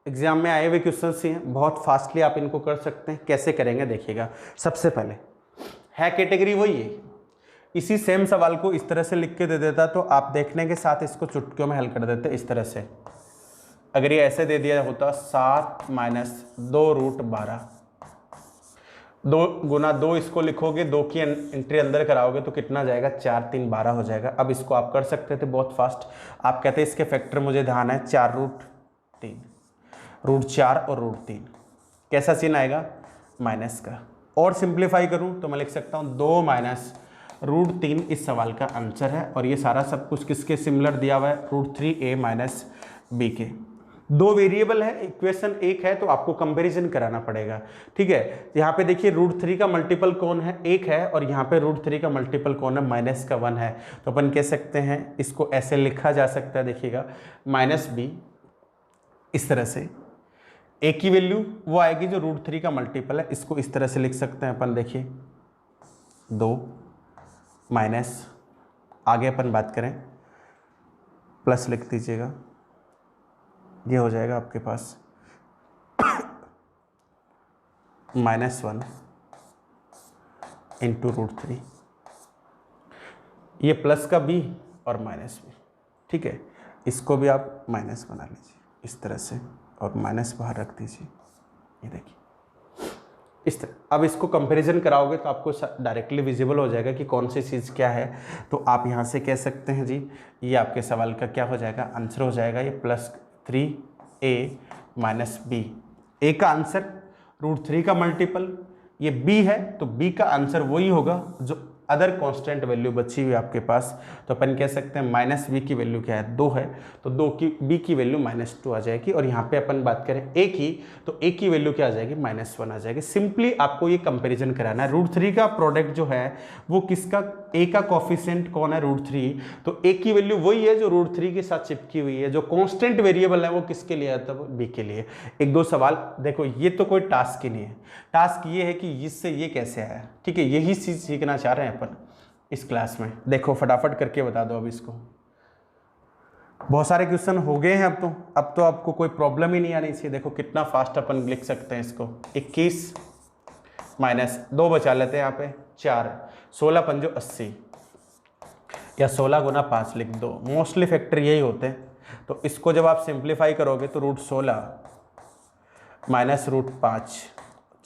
Speaker 1: एग्जाम में आए हुए क्वेश्चन ही हैं, बहुत फास्टली आप इनको कर सकते हैं। कैसे करेंगे देखिएगा। सबसे पहले है कैटेगरी वही है, इसी सेम सवाल को इस तरह से लिख के दे देता तो आप देखने के साथ इसको चुटकियों में हल कर देते इस तरह से। अगर ये ऐसे दे दिया होता 7 - 2 √12, 2 गुना 2 इसको लिखोगे, 2 की एंट्री अंदर कराओगे तो कितना जाएगा? 4 3 12 हो जाएगा। अब इसको आप कर सकते थे बहुत फास्ट। आप कहते हैं इसके फैक्टर मुझे ध्यान है, 4 √3, √4 और √3। कैसा चिन्ह आएगा? माइनस का। और सिंप्लीफाई करूं तो मैं लिख सकता हूं 2 - √3 इस सवाल का आंसर है। और ये सारा सब कुछ किसके सिमिलर दिया हुआ है? √3a - b के। 2 वेरिएबल है, इक्वेशन 1 है, तो आपको कंपैरिजन कराना पड़ेगा। ठीक है, यहाँ पे देखिए √3 का मल्टीपल कौन है? 1 है, और यहाँ पे √3 का मल्टीपल कौन है? -1 है। तो अपन कह सकते हैं इसको ऐसे लिखा जा सकता है, देखिएगा -b, इस तरह से। a की वैल्यू वो आएगी जो √3 का मल्टीपल है, इसको इस तरह से लिख सकते हैं अपन। देखिए 2 माइनस, आगे अपन बात करें प्लस लिख दीजिएगा, ये हो जाएगा आपके पास -1 इंटू √3, ये प्लस का b और माइनस b। ठीक है, इसको भी आप माइनस बना लीजिए इस तरह से, और माइनस बाहर रख दीजिए। ये देखिए इस तरह। अब इसको कंपैरिजन कराओगे तो आपको डायरेक्टली विजिबल हो जाएगा कि कौन सी चीज़ क्या है। तो आप यहाँ से कह सकते हैं जी, ये आपके सवाल का क्या हो जाएगा? आंसर हो जाएगा ये +3a - b। a का आंसर √3 का मल्टीपल, ये b है, तो b का आंसर वही होगा जो अदर कांस्टेंट वैल्यू बची हुई आपके पास। तो अपन कह सकते हैं -b की वैल्यू क्या है? 2 है, तो 2 की b की वैल्यू -2 आ जाएगी। और यहाँ पे अपन बात करें a की, तो a की वैल्यू क्या आ जाएगी? -1 आ जाएगी। सिंपली आपको ये कंपैरिजन कराना है। √3 का प्रोडक्ट जो है वो किसका? a का कोफिशिएंट कौन है? √3। तो a की वैल्यू वही है जो √3 के साथ चिपकी हुई है। जो कॉन्स्टेंट वेरिएबल है वो किसके लिए आता है? b के लिए। 1-2 सवाल देखो, ये तो कोई टास्क ही नहीं है। टास्क ये है कि इससे ये कैसे आया। ठीक है, यही चीज़ सीखना चाह रहे हैं अपन इस क्लास में। देखो फटाफट करके बता दो अब इसको। बहुत सारे क्वेश्चन हो गए हैं अब तो आपको कोई प्रॉब्लम ही नहीं आनी चाहिए। देखो कितना फास्ट अपन लिख सकते हैं इसको। 21 - 2 बचा लेते हैं यहाँ पे, 4, 16 × 5 = 80, या 16 गुना 5 लिख दो। मोस्टली फैक्टर यही होते हैं। तो इसको जब आप सिंप्लीफाई करोगे तो √16 - √5,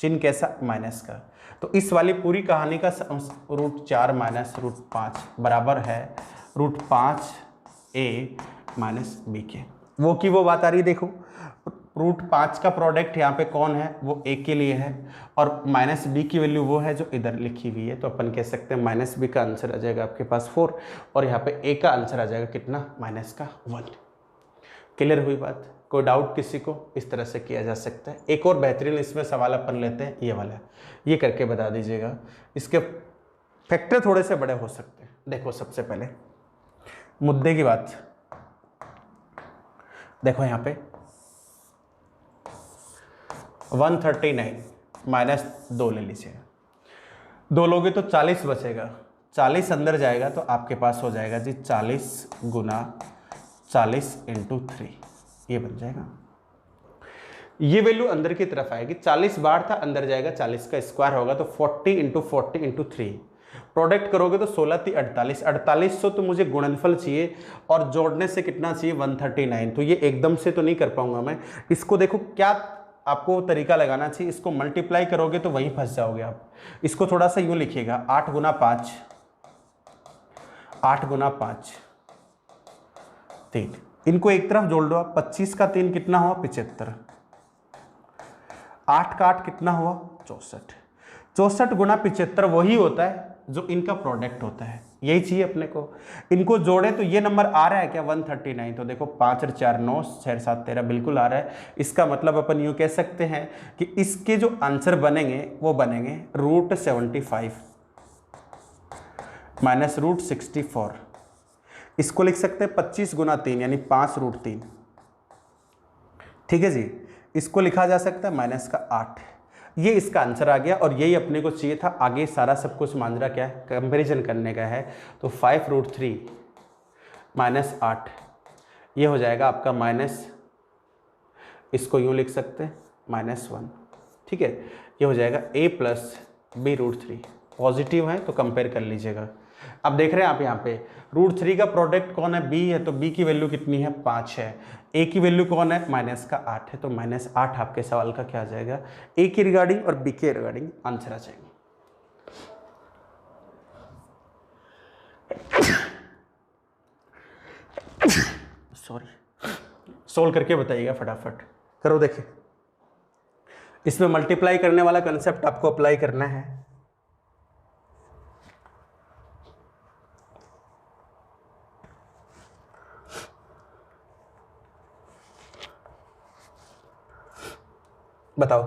Speaker 1: चिन्ह कैसा? माइनस का। तो इस वाली पूरी कहानी का √4 - √5 बराबर है √5a - b के। वो की वो बात आ रही है। देखो √5 का प्रोडक्ट यहाँ पे कौन है? वो a के लिए है, और -b की वैल्यू वो है जो इधर लिखी हुई है। तो अपन कह सकते हैं -b का आंसर आ जाएगा आपके पास 4, और यहाँ पे a का आंसर आ जाएगा कितना? -1। क्लियर हुई बात? कोई डाउट किसी को? इस तरह से किया जा सकता है। एक और बेहतरीन इसमें सवाल अपन लेते हैं, ये वाला, ये करके बता दीजिएगा। इसके फैक्टर थोड़े से बड़े हो सकते हैं। देखो सबसे पहले मुद्दे की बात, देखो यहाँ पे 139 - 2 ले लीजिएगा। 2 लोगे तो 40 बचेगा, 40 अंदर जाएगा तो आपके पास हो जाएगा जी 40 गुना 40 × 3, ये बन जाएगा। ये वैल्यू अंदर की तरफ आएगी, 40 बार था, अंदर जाएगा, 40 का स्क्वायर होगा तो 40 × 40 × 3, प्रोडक्ट करोगे तो 16 × 48, 4800 तो मुझे गुणनफल चाहिए और जोड़ने से कितना चाहिए 139। तो ये एकदम से तो नहीं कर पाऊंगा मैं। इसको देखो क्या आपको तरीका लगाना चाहिए, इसको मल्टीप्लाई करोगे तो वहीं फंस जाओगे आप। इसको थोड़ा सा यूं लिखिएगा 8 × 5, 8 × 5 3। इनको एक तरफ जोड़ दो आप, 25 का 3 कितना हुआ 75, 8 का 8 कितना हुआ 64। 64 × 75 वही होता है जो इनका प्रोडक्ट होता है, यही चाहिए अपने को। इनको जोड़े तो ये नंबर आ रहा है क्या 139। तो देखो 5 और 4 9, 6 7 13 बिल्कुल आ रहा है। इसका मतलब अपन यूँ कह सकते हैं कि इसके जो आंसर बनेंगे वो बनेंगे √75 माइनस √64। इसको लिख सकते हैं 25 × 3 यानी 5√3। ठीक है जी। इसको लिखा जा सकता है माइनस का 8। ये इसका आंसर आ गया और यही अपने को चाहिए था। आगे सारा सब कुछ मांजरा क्या है, कंपैरिजन करने का है। तो 5√3 माइनस 8 ये हो जाएगा आपका माइनस, इसको यूँ लिख सकते हैं -1। ठीक है, ये हो जाएगा a + b√3। पॉजिटिव है तो कंपेयर कर लीजिएगा। अब देख रहे हैं आप यहाँ पे √3 का प्रोडक्ट कौन है, b है, तो b की वैल्यू कितनी है 5 है। a की वैल्यू कौन है -8 है, तो -8 आपके सवाल का क्या आ जाएगा, a की रिगार्डिंग और b के रिगार्डिंग आंसर आ जाएगा। सॉरी, सोल्व करके बताइएगा फटाफट, करो देखिए। इसमें मल्टीप्लाई करने वाला कंसेप्ट आपको अप्लाई करना है। बताओ।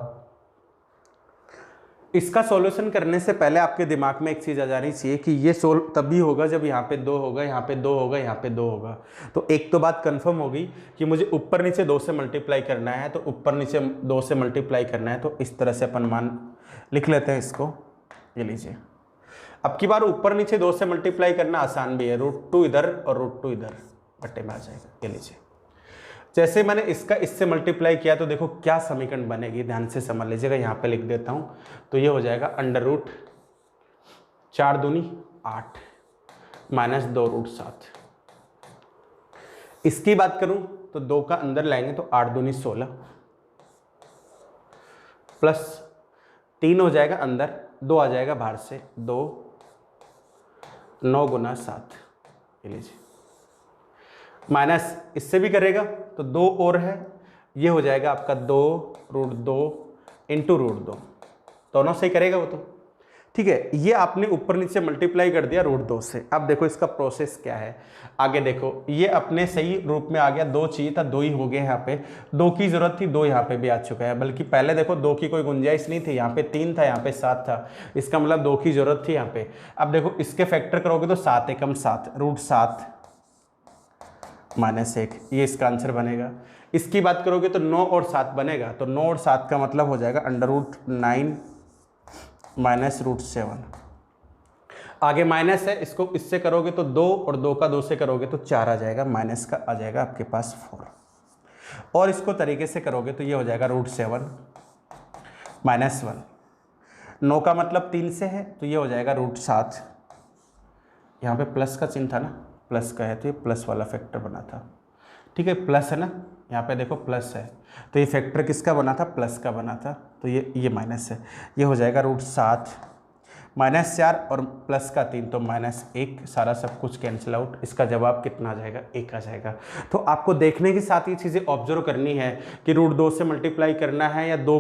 Speaker 1: इसका सॉल्यूशन करने से पहले आपके दिमाग में एक चीज़ आ जानी चाहिए कि ये सोल्व तभी होगा जब यहाँ पे 2 होगा, यहाँ पे 2 होगा, यहाँ पे 2 होगा। तो एक तो बात कंफर्म होगी कि मुझे ऊपर नीचे 2 से मल्टीप्लाई करना है, तो ऊपर नीचे 2 से मल्टीप्लाई करना है। तो इस तरह से अपन मान लिख लेते हैं इसको, ये लीजिए। अब की बार ऊपर नीचे 2 से मल्टीप्लाई करना आसान भी है, √2 इधर और √2 इधर बट्टे में आ जाएगा। ये लीजिए, जैसे मैंने इसका इससे मल्टीप्लाई किया तो देखो क्या समीकरण बनेगी, ध्यान से समझ लीजिएगा। यहाँ पे लिख देता हूँ, तो ये हो जाएगा √4 दूनी 8 माइनस 2√7। इसकी बात करूँ तो 2 का अंदर लाएंगे तो 8 दूनी 16 प्लस 3 हो जाएगा अंदर, 2 आ जाएगा बाहर से, 2 9 × 7। ये लीजिए, माइनस इससे भी करेगा तो 2 और है, ये हो जाएगा आपका 2√2 × √2, दोनों से ही करेगा वो तो। ठीक है, ये आपने ऊपर नीचे मल्टीप्लाई कर दिया √2 से। अब देखो इसका प्रोसेस क्या है, आगे देखो। ये अपने सही रूप में आ गया, 2 चाहिए था 2 ही हो गया। यहाँ पे 2 की जरूरत थी, 2 यहाँ पे भी आ चुका है। बल्कि पहले देखो 2 की कोई गुंजाइश नहीं थी, यहाँ पे 3 था, यहाँ पे 7 था, इसका मतलब 2 की जरूरत थी यहाँ पे। अब देखो इसके फैक्टर करोगे तो 7 एकम 7, √7 -1, ये इसका आंसर बनेगा। इसकी बात करोगे तो 9 और 7 बनेगा, तो 9 और 7 का मतलब हो जाएगा √9 माइनस √7। आगे माइनस है, इसको इससे करोगे तो 2 और 2 का 2 से करोगे तो 4 आ जाएगा, माइनस का आ जाएगा आपके पास 4। और इसको तरीके से करोगे तो ये हो जाएगा √7 -1। 9 का मतलब 3 से है, तो ये हो जाएगा √7। यहाँ पे प्लस का चिन्ह था ना, प्लस का है तो ये प्लस वाला फैक्टर बना था। ठीक है, प्लस है ना, यहाँ पे देखो प्लस है, तो ये फैक्टर किसका बना था, प्लस का बना था। तो ये माइनस है, ये हो जाएगा √7 -4 और प्लस का 3 तो -1, सारा सब कुछ कैंसिल आउट। इसका जवाब कितना आ जाएगा, 1 आ जाएगा। तो आपको देखने के साथ ये चीज़ें ऑब्जर्व करनी है कि √2 से मल्टीप्लाई करना है या 2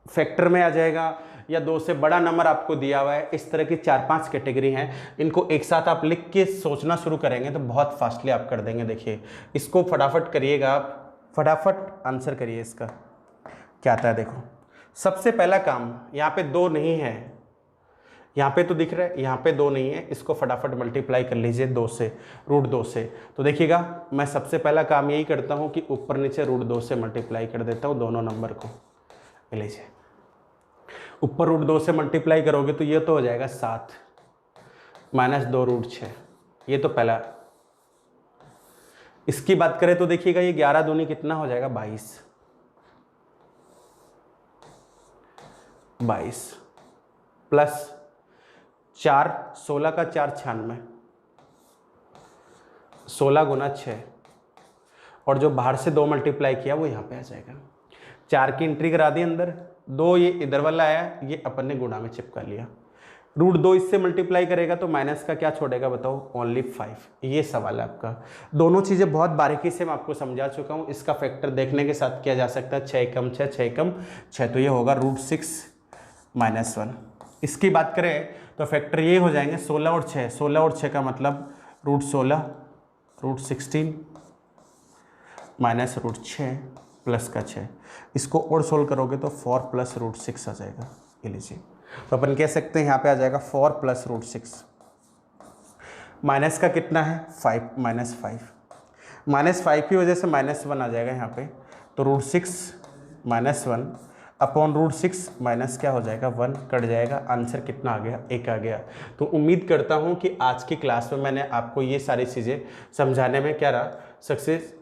Speaker 1: फैक्टर में आ जाएगा या 2 से बड़ा नंबर आपको दिया हुआ है। इस तरह की 4-5 कैटेगरी हैं, इनको एक साथ आप लिख के सोचना शुरू करेंगे तो बहुत फास्टली आप कर देंगे। देखिए इसको फटाफट करिएगा, आप फटाफट आंसर करिए। इसका क्या आता है देखो, सबसे पहला काम, यहाँ पे 2 नहीं है, यहाँ पे तो दिख रहा है, यहाँ पे 2 नहीं है, इसको फटाफट मल्टीप्लाई कर लीजिए 2 से, √2 से। तो देखिएगा मैं सबसे पहला काम यही करता हूँ कि ऊपर नीचे √2 से मल्टीप्लाई कर देता हूँ दोनों नंबर को। लीजिए, ऊपर √2 से मल्टीप्लाई करोगे तो ये तो हो जाएगा 7 माइनस 2√6, ये तो पहला। इसकी बात करें तो देखिएगा ये 11 दूनी कितना हो जाएगा 22 प्लस 4, 16 का 4 96, 16 गुना 6, और जो बाहर से 2 मल्टीप्लाई किया वो यहाँ पे आ जाएगा। 4 की एंट्री करा दी अंदर, 2 ये इधर वाला आया, ये अपन ने गुणा में चिपका लिया। √2 इससे मल्टीप्लाई करेगा तो माइनस का क्या छोड़ेगा बताओ, ओनली 5। ये सवाल है आपका। दोनों चीज़ें बहुत बारीकी से मैं आपको समझा चुका हूँ। इसका फैक्टर देखने के साथ किया जा सकता है, 6 कम 6, 6 कम 6, तो ये होगा √6 - 1। इसकी बात करें तो फैक्टर ये हो जाएंगे 16 और 6, 16 और 6 का मतलब √16 √16 माइनस √6 प्लस का 6। इसको और सोल्व करोगे तो 4 + √6 आ जाएगा। ये लीजिए, तो अपन कह सकते हैं यहाँ पे आ जाएगा 4 + √6। माइनस का कितना है 5, -5 की वजह से -1 आ जाएगा यहाँ पे, तो √6 - 1 अपॉन √6 माइनस क्या हो जाएगा 1, कट जाएगा। आंसर कितना आ गया, 1 आ गया। तो उम्मीद करता हूँ कि आज की क्लास में मैंने आपको ये सारी चीज़ें समझाने में क्या रहा सक्सेस,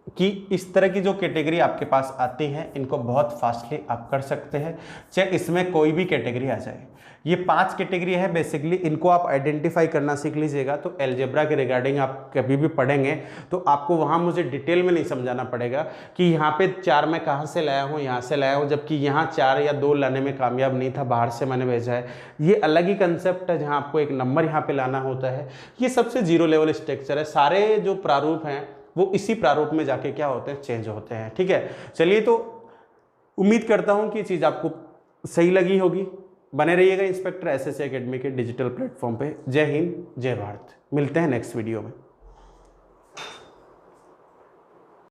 Speaker 1: कि इस तरह की जो कैटेगरी आपके पास आती हैं इनको बहुत फास्टली आप कर सकते हैं, चाहे इसमें कोई भी कैटेगरी आ जाए। ये 5 कैटेगरी है बेसिकली, इनको आप आइडेंटिफाई करना सीख लीजिएगा तो अलजेब्रा के रिगार्डिंग आप कभी भी पढ़ेंगे तो आपको वहाँ मुझे डिटेल में नहीं समझाना पड़ेगा कि यहाँ पे 4 मैं कहाँ से लाया हूँ, यहाँ से लाया हूँ, जबकि यहाँ 4 या 2 लाने में कामयाब नहीं था, बाहर से मैंने भेजा है। ये अलग ही कंसेप्ट है जहाँ आपको एक नंबर यहाँ पर लाना होता है। ये सबसे 0 लेवल स्ट्रक्चर है। सारे जो प्रारूप हैं वो इसी प्रारूप में जाके क्या होते हैं, चेंज होते हैं। ठीक है, चलिए, तो उम्मीद करता हूं कि ये चीज़ आपको सही लगी होगी। बने रहिएगा इंस्पेक्टर एसएससी एकेडमी के डिजिटल प्लेटफॉर्म पे। जय हिंद, जय भारत। मिलते हैं नेक्स्ट वीडियो में।